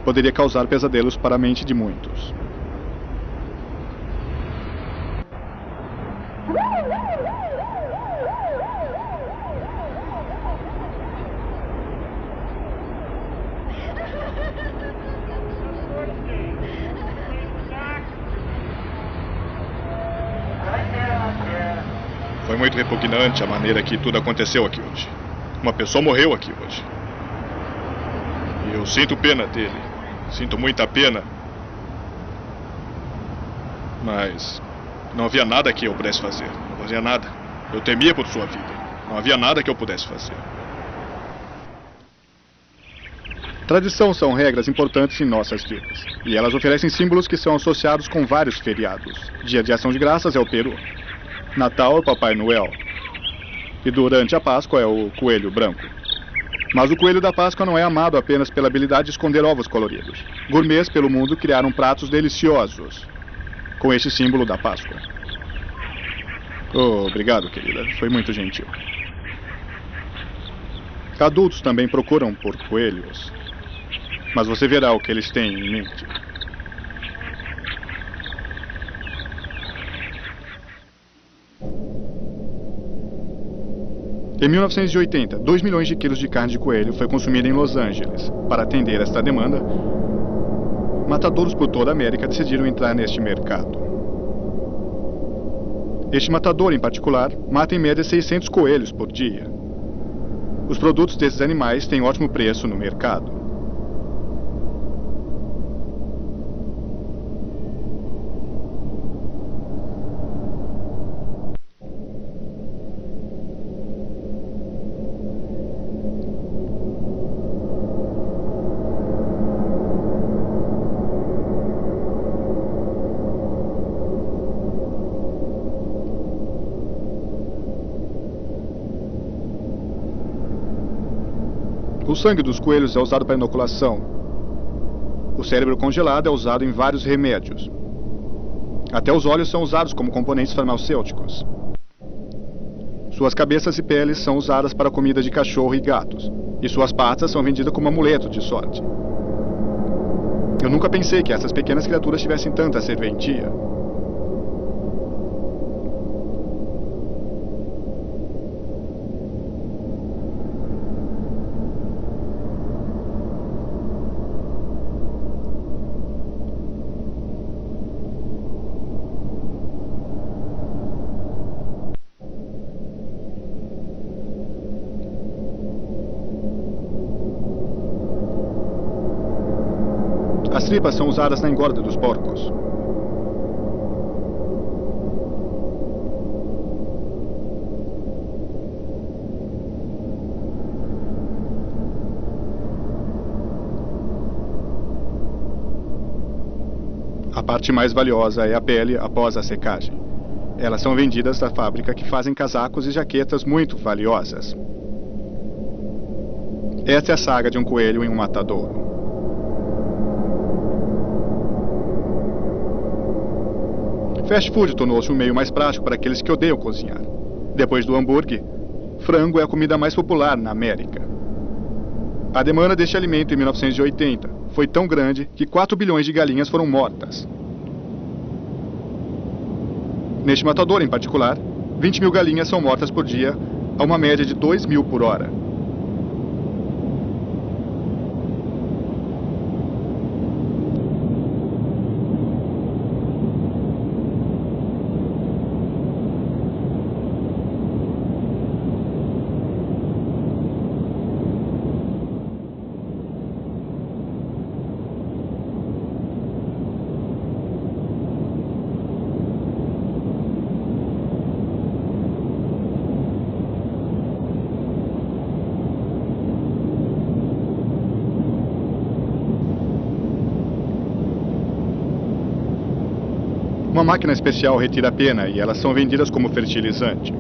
Speaker 1: poderia causar pesadelos para a mente de muitos.
Speaker 3: Foi muito repugnante a maneira que tudo aconteceu aqui hoje. Uma pessoa morreu aqui hoje. E eu sinto pena dele. Sinto muita pena. Mas não havia nada que eu pudesse fazer. Não havia nada. Eu temia por sua vida. Não havia nada que eu pudesse fazer.
Speaker 1: Tradição são regras importantes em nossas vidas. E elas oferecem símbolos que são associados com vários feriados. Dia de Ação de Graças é o Peru. Natal é o Papai Noel. E durante a Páscoa é o Coelho Branco. Mas o Coelho da Páscoa não é amado apenas pela habilidade de esconder ovos coloridos. Gourmets pelo mundo criaram pratos deliciosos com este símbolo da Páscoa. Oh, obrigado, querida. Foi muito gentil. Adultos também procuram por coelhos. Mas você verá o que eles têm em mente. Em 1980, 2 milhões de quilos de carne de coelho foi consumida em Los Angeles. Para atender esta demanda, matadouros por toda a América decidiram entrar neste mercado. Este matador, em particular, mata em média 600 coelhos por dia. Os produtos desses animais têm ótimo preço no mercado. O sangue dos coelhos é usado para inoculação. O cérebro congelado é usado em vários remédios. Até os olhos são usados como componentes farmacêuticos. Suas cabeças e peles são usadas para comida de cachorro e gatos. E suas patas são vendidas como amuleto de sorte. Eu nunca pensei que essas pequenas criaturas tivessem tanta serventia. As tripas são usadas na engorda dos porcos. A parte mais valiosa é a pele após a secagem. Elas são vendidas da fábrica que fazem casacos e jaquetas muito valiosas. Esta é a saga de um coelho em um matadouro. Fast food tornou-se um meio mais prático para aqueles que odeiam cozinhar. Depois do hambúrguer, frango é a comida mais popular na América. A demanda deste alimento em 1980 foi tão grande que 4 bilhões de galinhas foram mortas. Neste matador em particular, 20 mil galinhas são mortas por dia, a uma média de 2 mil por hora. Uma máquina especial retira a pena e elas são vendidas como fertilizante.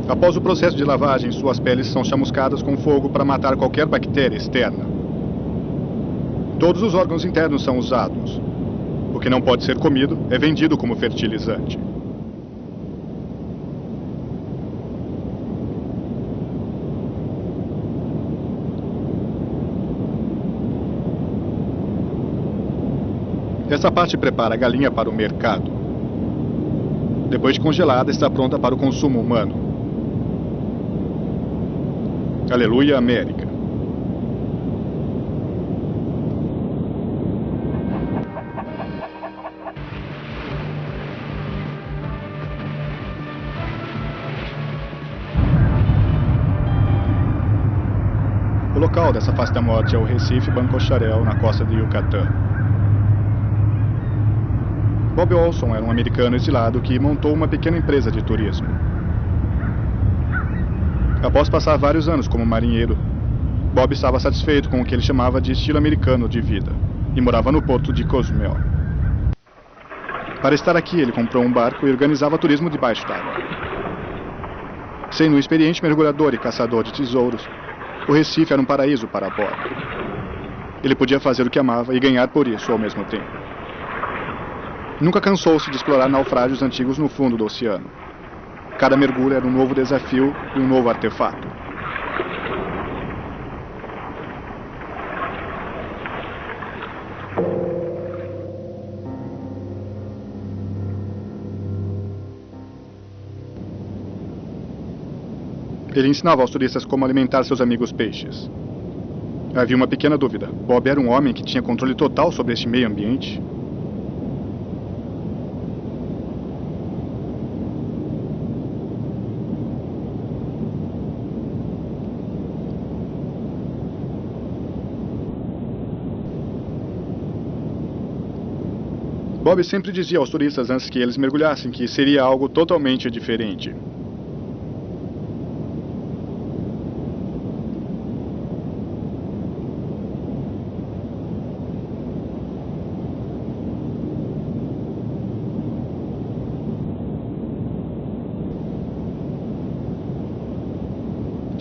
Speaker 1: Após o processo de lavagem, suas peles são chamuscadas com fogo para matar qualquer bactéria externa. Todos os órgãos internos são usados. O que não pode ser comido é vendido como fertilizante. Essa parte prepara a galinha para o mercado. Depois de congelada, está pronta para o consumo humano. Aleluia, América. O local dessa face da morte é o Recife Bancocharel, na costa de Yucatán. Bob Olson era um americano exilado que montou uma pequena empresa de turismo. Após passar vários anos como marinheiro, Bob estava satisfeito com o que ele chamava de estilo americano de vida e morava no porto de Cozumel. Para estar aqui, ele comprou um barco e organizava turismo debaixo d'água. Sendo um experiente mergulhador e caçador de tesouros, o Recife era um paraíso para Bob. Ele podia fazer o que amava e ganhar por isso ao mesmo tempo. Nunca cansou-se de explorar naufrágios antigos no fundo do oceano. Cada mergulho era um novo desafio e um novo artefato. Ele ensinava aos turistas como alimentar seus amigos peixes. Havia uma pequena dúvida. Bob era um homem que tinha controle total sobre este meio ambiente? Bob sempre dizia aos turistas antes que eles mergulhassem que seria algo totalmente diferente.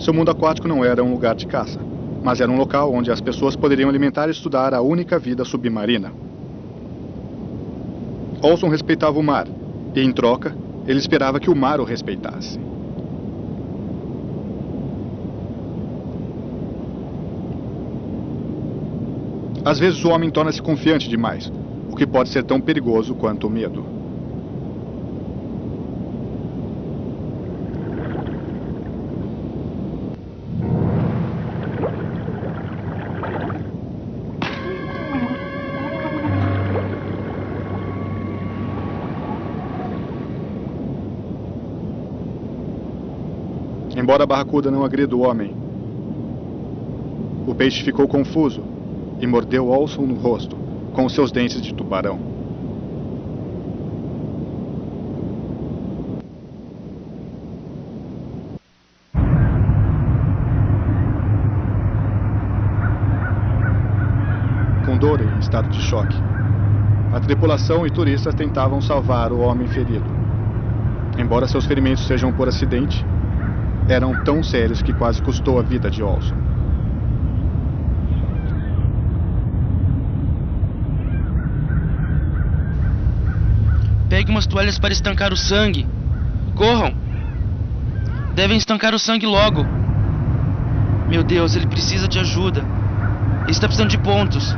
Speaker 1: Seu mundo aquático não era um lugar de caça, mas era um local onde as pessoas poderiam alimentar e estudar a única vida submarina. Olson respeitava o mar, e em troca, ele esperava que o mar o respeitasse. Às vezes o homem torna-se confiante demais, o que pode ser tão perigoso quanto o medo. Embora a barracuda não agrida o homem, o peixe ficou confuso e mordeu Olson no rosto com seus dentes de tubarão. Com dor e em estado de choque, a tripulação e turistas tentavam salvar o homem ferido. Embora seus ferimentos sejam por acidente, eram tão sérios que quase custou a vida de Olson.
Speaker 2: Pegue umas toalhas para estancar o sangue. Corram! Devem estancar o sangue logo. Meu Deus, ele precisa de ajuda. Ele está precisando de pontos.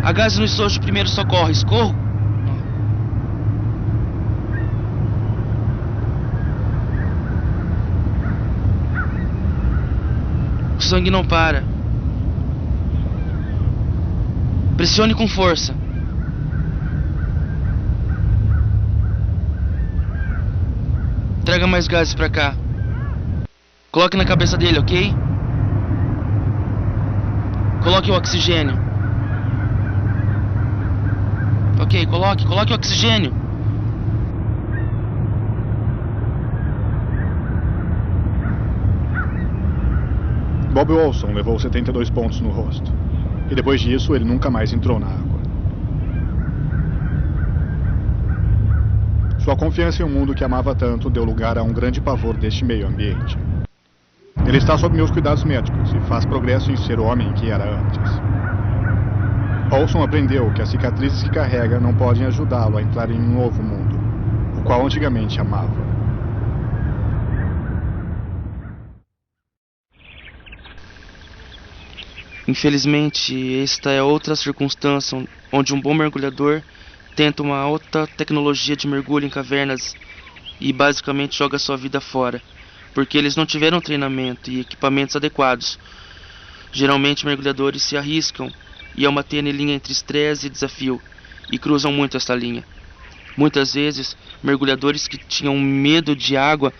Speaker 2: Agache no estojo de primeiros socorros. Corro! O sangue não para. Pressione com força. Traga mais gases pra cá. Coloque na cabeça dele, ok? Coloque o oxigênio. Ok, coloque o oxigênio.
Speaker 1: Bob Olson levou 72 pontos no rosto. E depois disso, ele nunca mais entrou na água. Sua confiança em um mundo que amava tanto deu lugar a um grande pavor deste meio ambiente. Ele está sob meus cuidados médicos e faz progresso em ser o homem que era antes. Olson aprendeu que as cicatrizes que carrega não podem ajudá-lo a entrar em um novo mundo, o qual antigamente amava.
Speaker 2: Infelizmente, esta é outra circunstância onde um bom mergulhador tenta uma alta tecnologia de mergulho em cavernas e basicamente joga sua vida fora, porque eles não tiveram treinamento e equipamentos adequados. Geralmente mergulhadores se arriscam e é uma tênue linha entre estresse e desafio, e cruzam muito esta linha. Muitas vezes, mergulhadores que tinham medo de água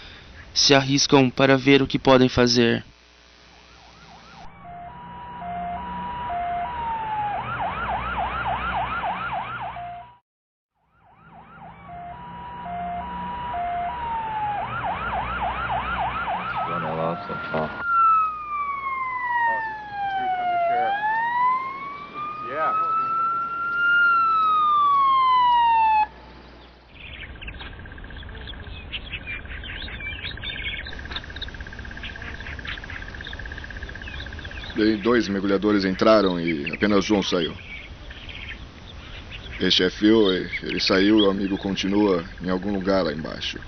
Speaker 2: se arriscam para ver o que podem fazer.
Speaker 3: Daí 2 mergulhadores entraram e apenas um saiu. Este é Phil, ele saiu e o amigo continua em algum lugar lá embaixo.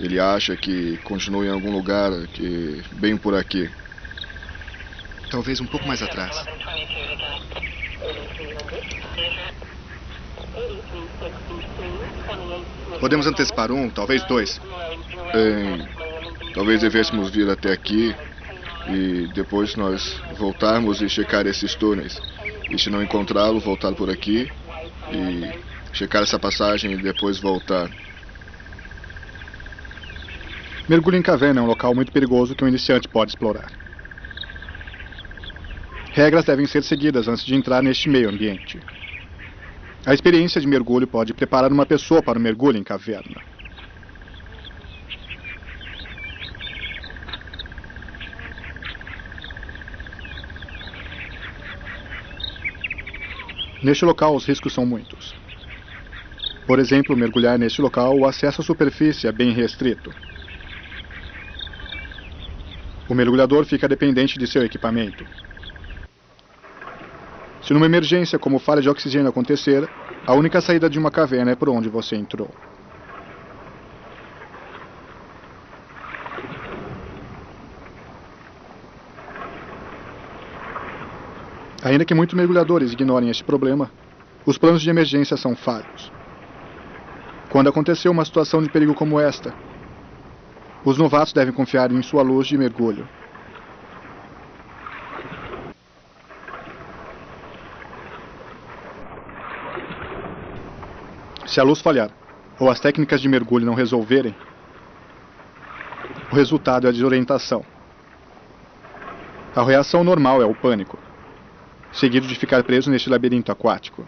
Speaker 3: Ele acha que continua em algum lugar que bem por aqui. Talvez um pouco mais atrás. Podemos antecipar um, talvez 2. Talvez devêssemos vir até aqui e depois nós voltarmos e checar esses túneis. E se não encontrá-lo, voltar por aqui e checar essa passagem e depois voltar.
Speaker 1: Mergulho em caverna é um local muito perigoso que um iniciante pode explorar. Regras devem ser seguidas antes de entrar neste meio ambiente. A experiência de mergulho pode preparar uma pessoa para o mergulho em caverna. Neste local, os riscos são muitos. Por exemplo, mergulhar neste local, o acesso à superfície é bem restrito. O mergulhador fica dependente de seu equipamento. Se numa emergência como falha de oxigênio acontecer, a única saída de uma caverna é por onde você entrou. Ainda que muitos mergulhadores ignorem este problema, os planos de emergência são falhos. Quando acontecer uma situação de perigo como esta, os novatos devem confiar em sua luz de mergulho. Se a luz falhar, ou as técnicas de mergulho não resolverem, o resultado é a desorientação. A reação normal é o pânico, seguido de ficar preso neste labirinto aquático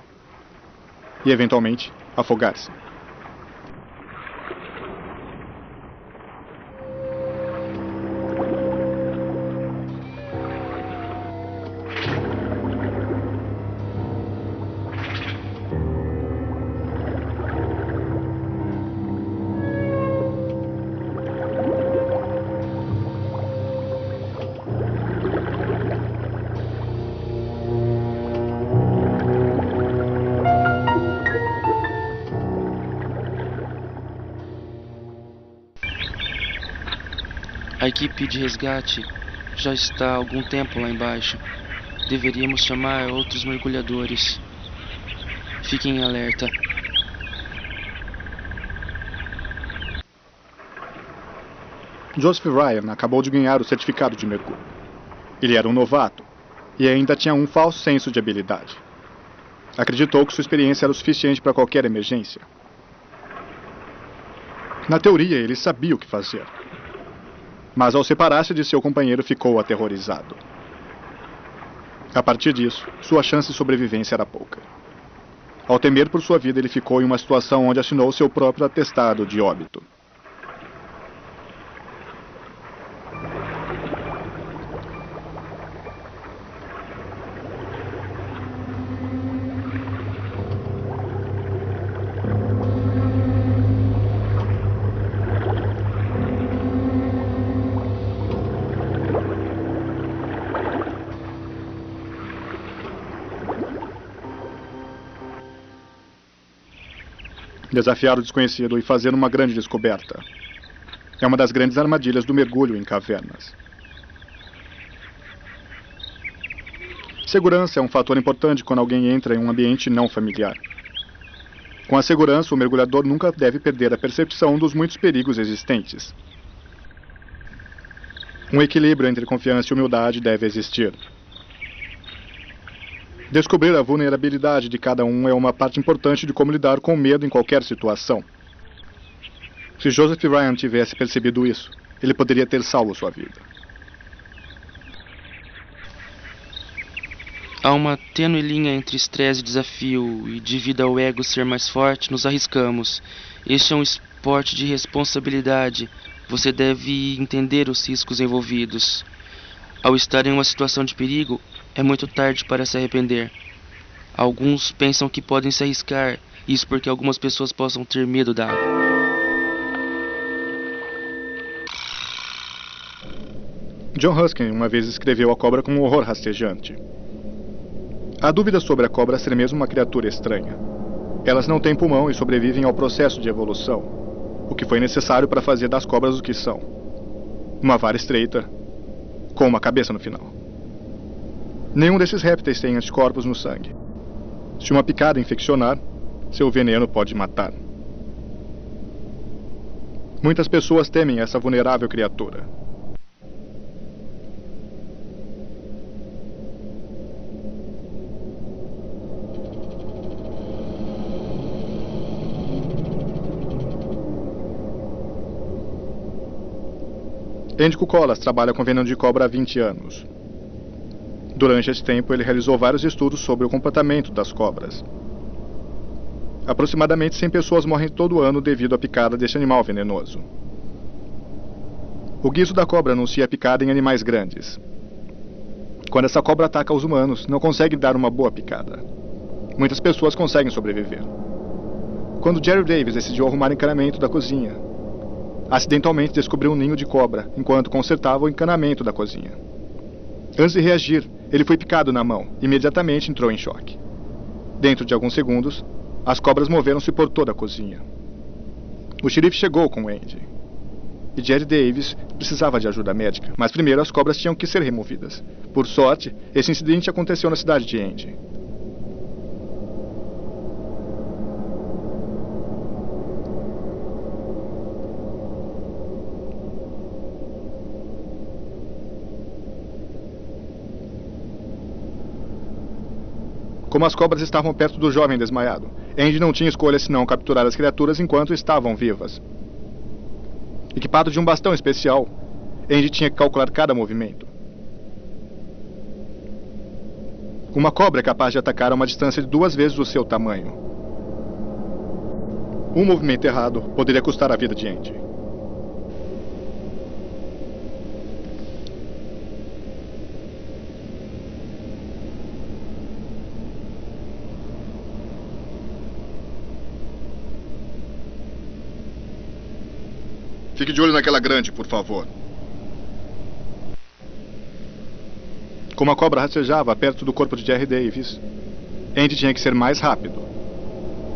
Speaker 1: e, eventualmente, afogar-se.
Speaker 2: A equipe de resgate já está há algum tempo lá embaixo. Deveríamos chamar outros mergulhadores. Fiquem em alerta.
Speaker 1: Joseph Ryan acabou de ganhar o certificado de mergulho. Ele era um novato e ainda tinha um falso senso de habilidade. Acreditou que sua experiência era o suficiente para qualquer emergência. Na teoria, ele sabia o que fazer. Mas ao separar-se de seu companheiro, ficou aterrorizado. A partir disso, sua chance de sobrevivência era pouca. Ao temer por sua vida, ele ficou em uma situação onde assinou seu próprio atestado de óbito. Desafiar o desconhecido e fazer uma grande descoberta é uma das grandes armadilhas do mergulho em cavernas. Segurança é um fator importante quando alguém entra em um ambiente não familiar. Com a segurança, o mergulhador nunca deve perder a percepção dos muitos perigos existentes. Um equilíbrio entre confiança e humildade deve existir. Descobrir a vulnerabilidade de cada um é uma parte importante de como lidar com o medo em qualquer situação. Se Joseph Ryan tivesse percebido isso, ele poderia ter salvo sua vida.
Speaker 2: Há uma tênue linha entre estresse e desafio, e devido ao ego ser mais forte, nos arriscamos. Este é um esporte de responsabilidade. Você deve entender os riscos envolvidos. Ao estar em uma situação de perigo, é muito tarde para se arrepender. Alguns pensam que podem se arriscar, isso porque algumas pessoas possam ter medo da água.
Speaker 1: John Ruskin uma vez escreveu a cobra como um horror rastejante. Há dúvida sobre a cobra ser mesmo uma criatura estranha. Elas não têm pulmão e sobrevivem ao processo de evolução, o que foi necessário para fazer das cobras o que são. Uma vara estreita, com uma cabeça no final. Nenhum desses répteis tem anticorpos no sangue. Se uma picada infeccionar, seu veneno pode matar. Muitas pessoas temem essa vulnerável criatura. Andy Kukolas trabalha com veneno de cobra há 20 anos. Durante esse tempo, ele realizou vários estudos sobre o comportamento das cobras. Aproximadamente 100 pessoas morrem todo ano devido à picada desse animal venenoso. O guizo da cobra anuncia a picada em animais grandes. Quando essa cobra ataca os humanos, não consegue dar uma boa picada. Muitas pessoas conseguem sobreviver. Quando Jerry Davis decidiu arrumar o encanamento da cozinha, acidentalmente descobriu um ninho de cobra enquanto consertava o encanamento da cozinha. Antes de reagir, ele foi picado na mão e imediatamente entrou em choque. Dentro de alguns segundos, as cobras moveram-se por toda a cozinha. O xerife chegou com Andy. E Jerry Davis precisava de ajuda médica, mas primeiro as cobras tinham que ser removidas. Por sorte, esse incidente aconteceu na cidade de Andy. Como as cobras estavam perto do jovem desmaiado, Andy não tinha escolha senão capturar as criaturas enquanto estavam vivas. Equipado de um bastão especial, Andy tinha que calcular cada movimento. Uma cobra é capaz de atacar a uma distância de 2 vezes o seu tamanho. Um movimento errado poderia custar a vida de Andy.
Speaker 3: Fique de olho naquela grande, por favor.
Speaker 1: Como a cobra rastejava perto do corpo de Jerry Davis, Andy tinha que ser mais rápido.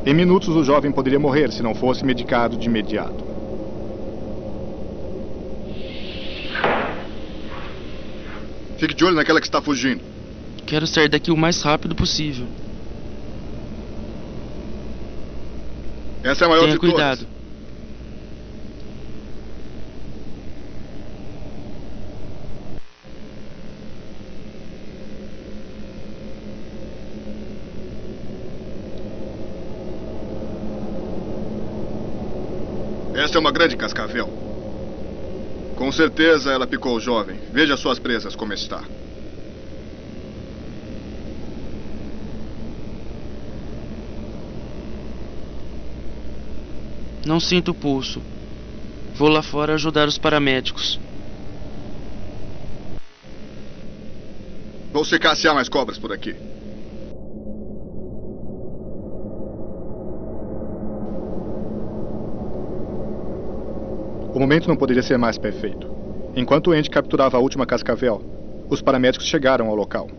Speaker 1: Em minutos, o jovem poderia morrer se não fosse medicado de imediato.
Speaker 3: Fique de olho naquela que está fugindo.
Speaker 2: Quero sair daqui o mais rápido possível.
Speaker 3: Essa é a maior
Speaker 2: Tenha
Speaker 3: de todas.
Speaker 2: cuidado.
Speaker 3: Essa é uma grande cascavel. Com certeza ela picou o jovem. Veja suas presas como está.
Speaker 2: Não sinto o pulso. Vou lá fora ajudar os paramédicos.
Speaker 3: Vou secar se há mais cobras por aqui.
Speaker 1: O momento não poderia ser mais perfeito. Enquanto o Andy capturava a última cascavel, os paramédicos chegaram ao local.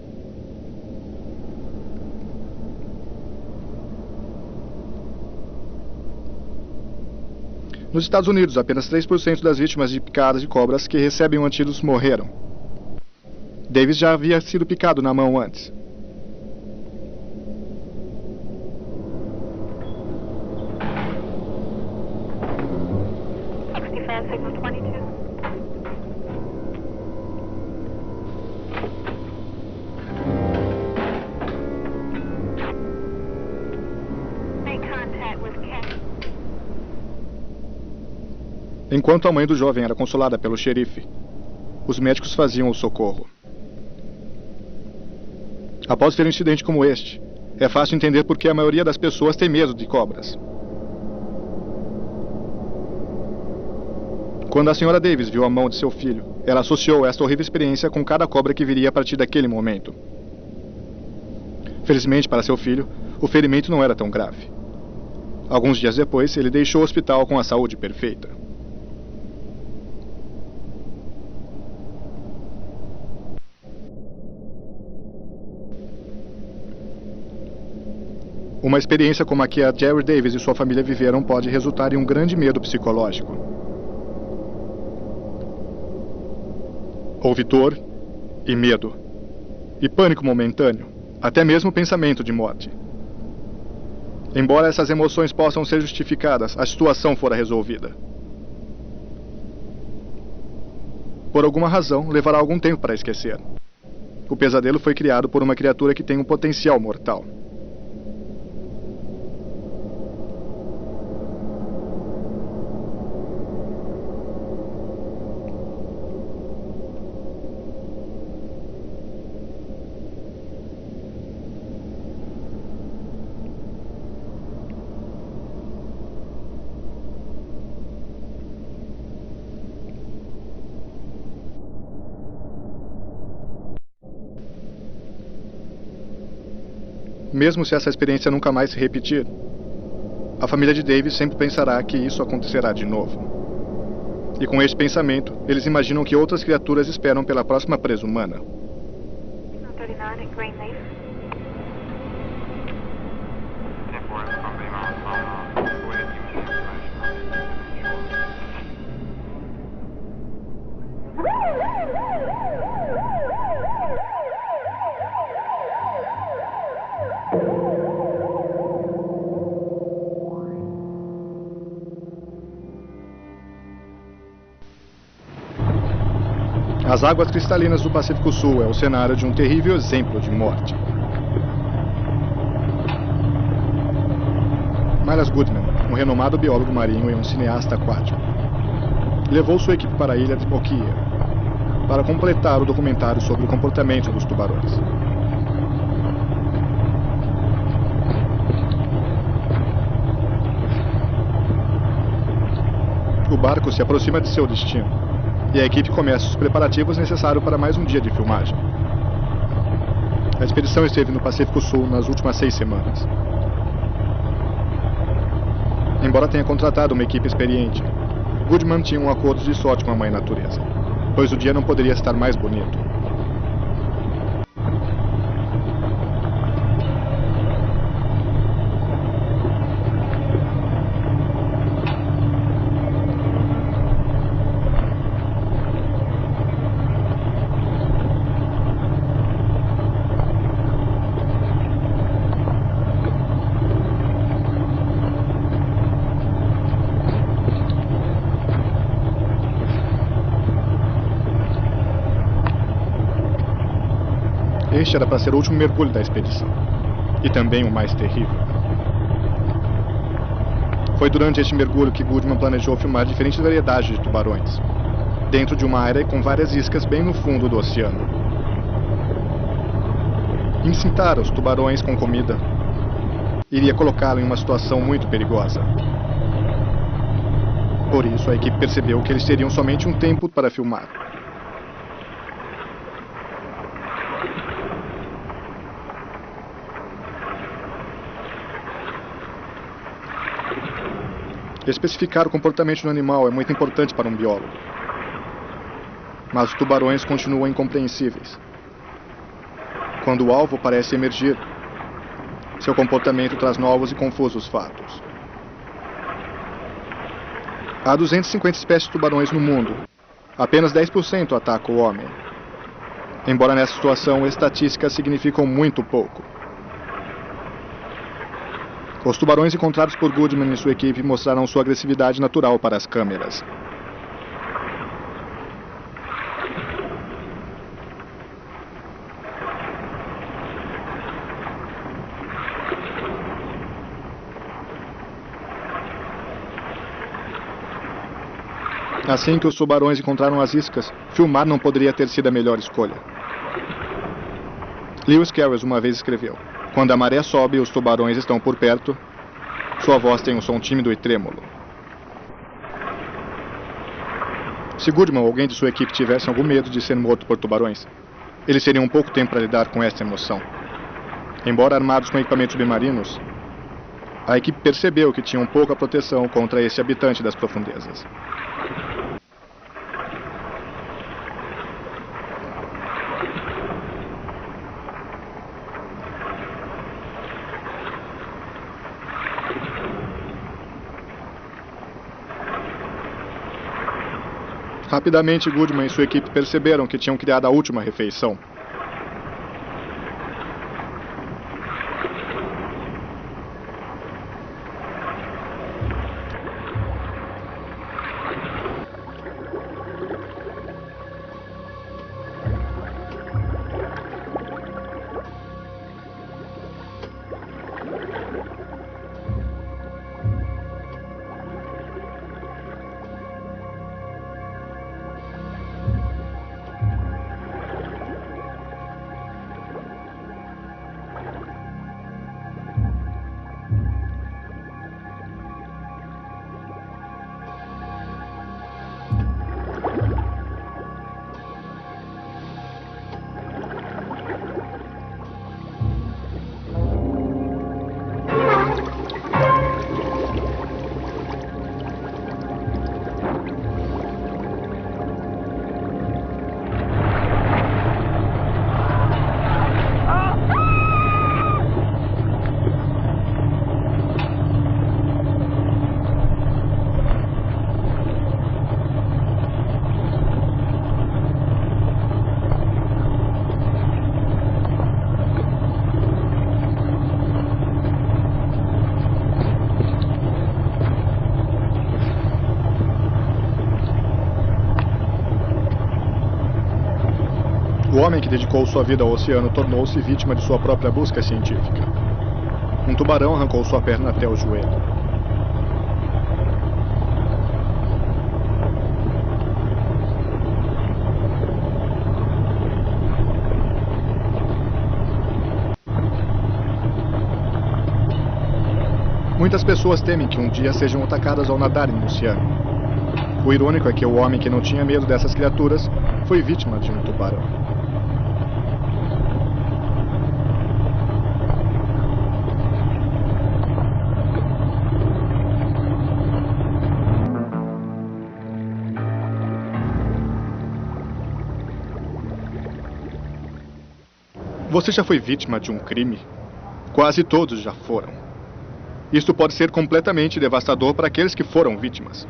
Speaker 1: Nos Estados Unidos, apenas 3% das vítimas de picadas de cobras que recebem o antídoto morreram. Davis já havia sido picado na mão antes. Enquanto a mãe do jovem era consolada pelo xerife, os médicos faziam o socorro. Após ver um incidente como este, é fácil entender por que a maioria das pessoas tem medo de cobras. Quando a senhora Davis viu a mão de seu filho, ela associou esta horrível experiência com cada cobra que viria a partir daquele momento. Felizmente para seu filho, o ferimento não era tão grave. Alguns dias depois, ele deixou o hospital com a saúde perfeita. Uma experiência como a que a Jerry Davis e sua família viveram pode resultar em um grande medo psicológico. Houve dor e medo, e pânico momentâneo, até mesmo pensamento de morte. Embora essas emoções possam ser justificadas, a situação fora resolvida. Por alguma razão, levará algum tempo para esquecer. O pesadelo foi criado por uma criatura que tem um potencial mortal. Mesmo se essa experiência nunca mais se repetir, a família de Davis sempre pensará que isso acontecerá de novo. E com este pensamento, eles imaginam que outras criaturas esperam pela próxima presa humana. As águas cristalinas do Pacífico Sul é o cenário de um terrível exemplo de morte. Miles Goodman, um renomado biólogo marinho e um cineasta aquático, levou sua equipe para a ilha de Boquia para completar o documentário sobre o comportamento dos tubarões. O barco se aproxima de seu destino e a equipe começa os preparativos necessários para mais um dia de filmagem. A expedição esteve no Pacífico Sul nas últimas 6 semanas. Embora tenha contratado uma equipe experiente, Goodman tinha um acordo de sorte com a Mãe Natureza, pois o dia não poderia estar mais bonito. este era para ser o último mergulho da expedição. E também o mais terrível. Foi durante este mergulho que Goodman planejou filmar diferentes variedades de tubarões, dentro de uma área com várias iscas bem no fundo do oceano. Incitar os tubarões com comida iria colocá-lo em uma situação muito perigosa. Por isso, a equipe percebeu que eles teriam somente um tempo para filmar. Especificar o comportamento do animal é muito importante para um biólogo. Mas os tubarões continuam incompreensíveis. Quando o alvo parece emergir, seu comportamento traz novos e confusos fatos. Há 250 espécies de tubarões no mundo. Apenas 10% atacam o homem. Embora nessa situação, estatísticas significam muito pouco. Os tubarões encontrados por Goodman e sua equipe mostraram sua agressividade natural para as câmeras. Assim que os tubarões encontraram as iscas, filmar não poderia ter sido a melhor escolha. Lewis Carroll uma vez escreveu: "Quando a maré sobe e os tubarões estão por perto, sua voz tem um som tímido e trêmulo." Se Goodman ou alguém de sua equipe tivessem algum medo de ser morto por tubarões, eles teriam pouco tempo para lidar com essa emoção. Embora armados com equipamentos submarinos, a equipe percebeu que tinham pouca proteção contra esse habitante das profundezas. Rapidamente, Goodman e sua equipe perceberam que tinham criado a última refeição. O homem que dedicou sua vida ao oceano tornou-se vítima de sua própria busca científica. Um tubarão arrancou sua perna até o joelho. Muitas pessoas temem que um dia sejam atacadas ao nadarem no oceano. O irônico é que o homem que não tinha medo dessas criaturas foi vítima de um tubarão. Você já foi vítima de um crime? Quase todos já foram. Isto pode ser completamente devastador para aqueles que foram vítimas.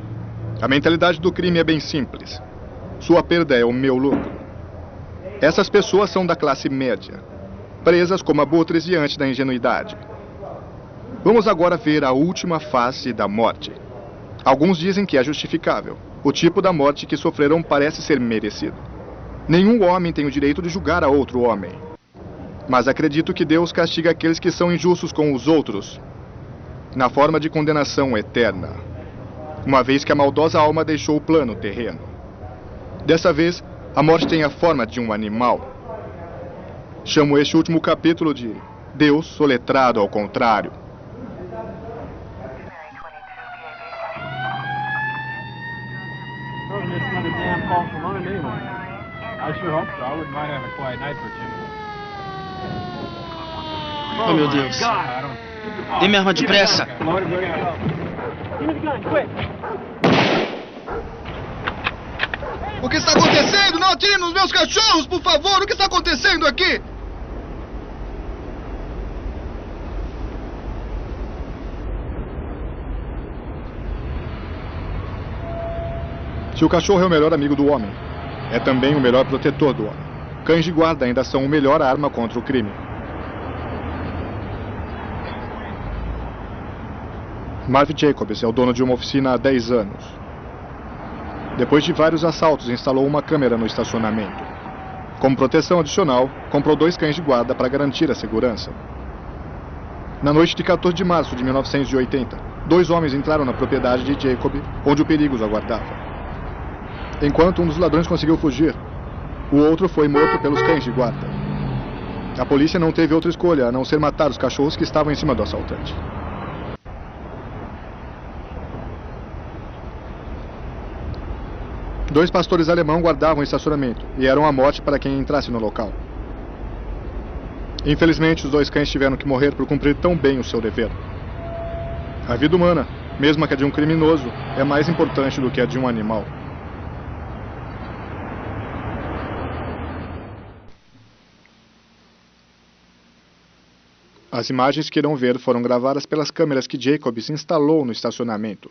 Speaker 1: A mentalidade do crime é bem simples. Sua perda é o meu lucro. Essas pessoas são da classe média, presas como abutres diante da ingenuidade. Vamos agora ver a última face da morte. Alguns dizem que é justificável. O tipo da morte que sofreram parece ser merecido. Nenhum homem tem o direito de julgar a outro homem. Mas acredito que Deus castiga aqueles que são injustos com os outros, na forma de condenação eterna, uma vez que a maldosa alma deixou o plano terreno. Dessa vez, a morte tem a forma de um animal. Chamo este último capítulo de Deus soletrado ao contrário.
Speaker 2: Oh, meu Deus. Dê minha arma depressa.
Speaker 3: O que está acontecendo? Não atire nos meus cachorros, por favor! O que está acontecendo aqui?
Speaker 1: Se o cachorro é o melhor amigo do homem, é também o melhor protetor do homem. Cães de guarda ainda são a melhor arma contra o crime. Marv Jacobs é o dono de uma oficina há 10 anos. Depois de vários assaltos, instalou uma câmera no estacionamento. Como proteção adicional, comprou 2 cães de guarda para garantir a segurança. Na noite de 14 de março de 1980, 2 homens entraram na propriedade de Jacob, onde o perigo os aguardava. Enquanto um dos ladrões conseguiu fugir, o outro foi morto pelos cães de guarda. A polícia não teve outra escolha a não ser matar os cachorros que estavam em cima do assaltante. Dois pastores alemães guardavam o estacionamento e eram a morte para quem entrasse no local. Infelizmente, os 2 cães tiveram que morrer por cumprir tão bem o seu dever. A vida humana, mesmo a que a de um criminoso, é mais importante do que a de um animal. As imagens que irão ver foram gravadas pelas câmeras que Jacobs instalou no estacionamento.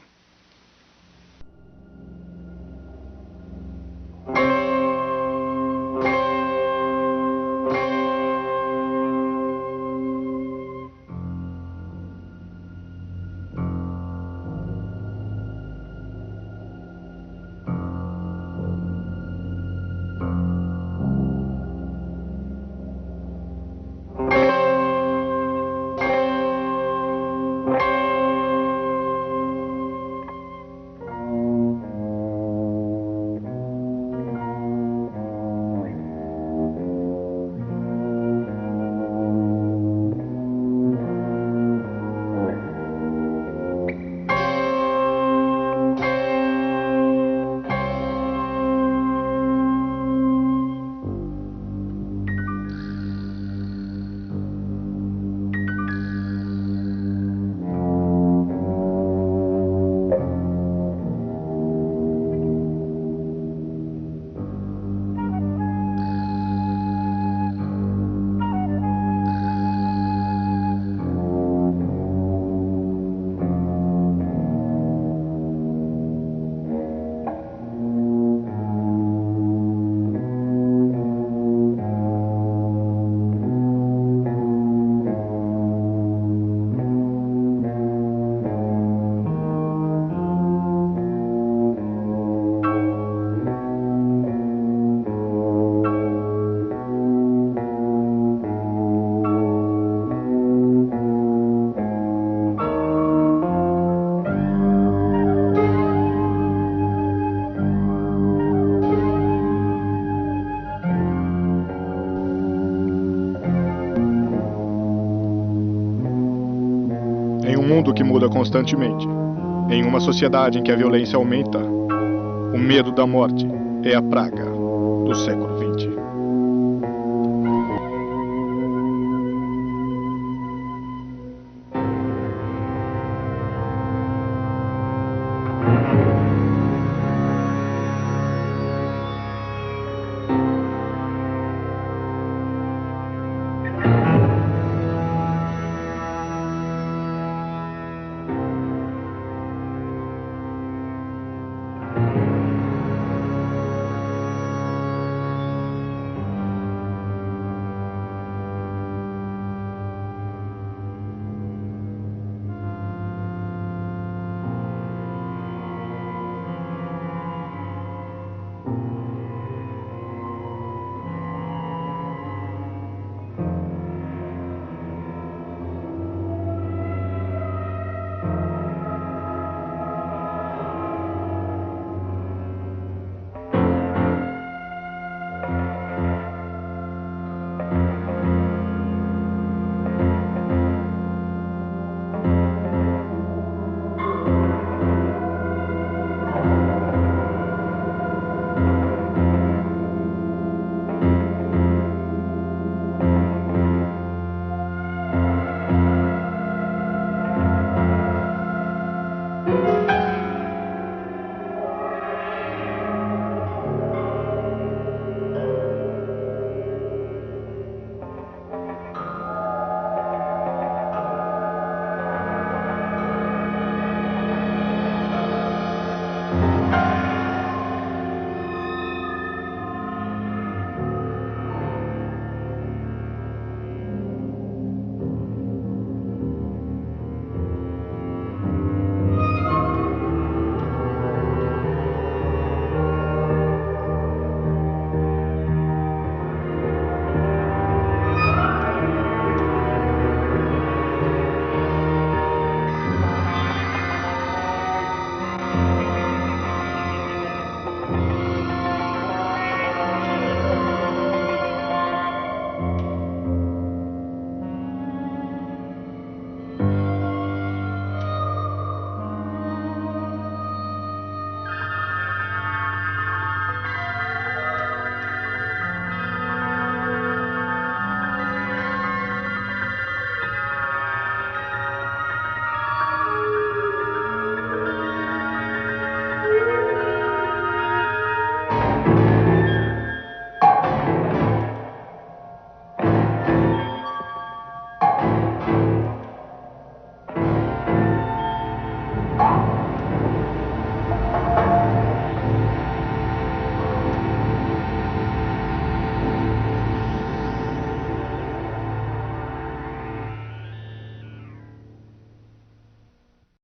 Speaker 1: Em um mundo que muda constantemente, em uma sociedade em que a violência aumenta, o medo da morte é a praga do século XX.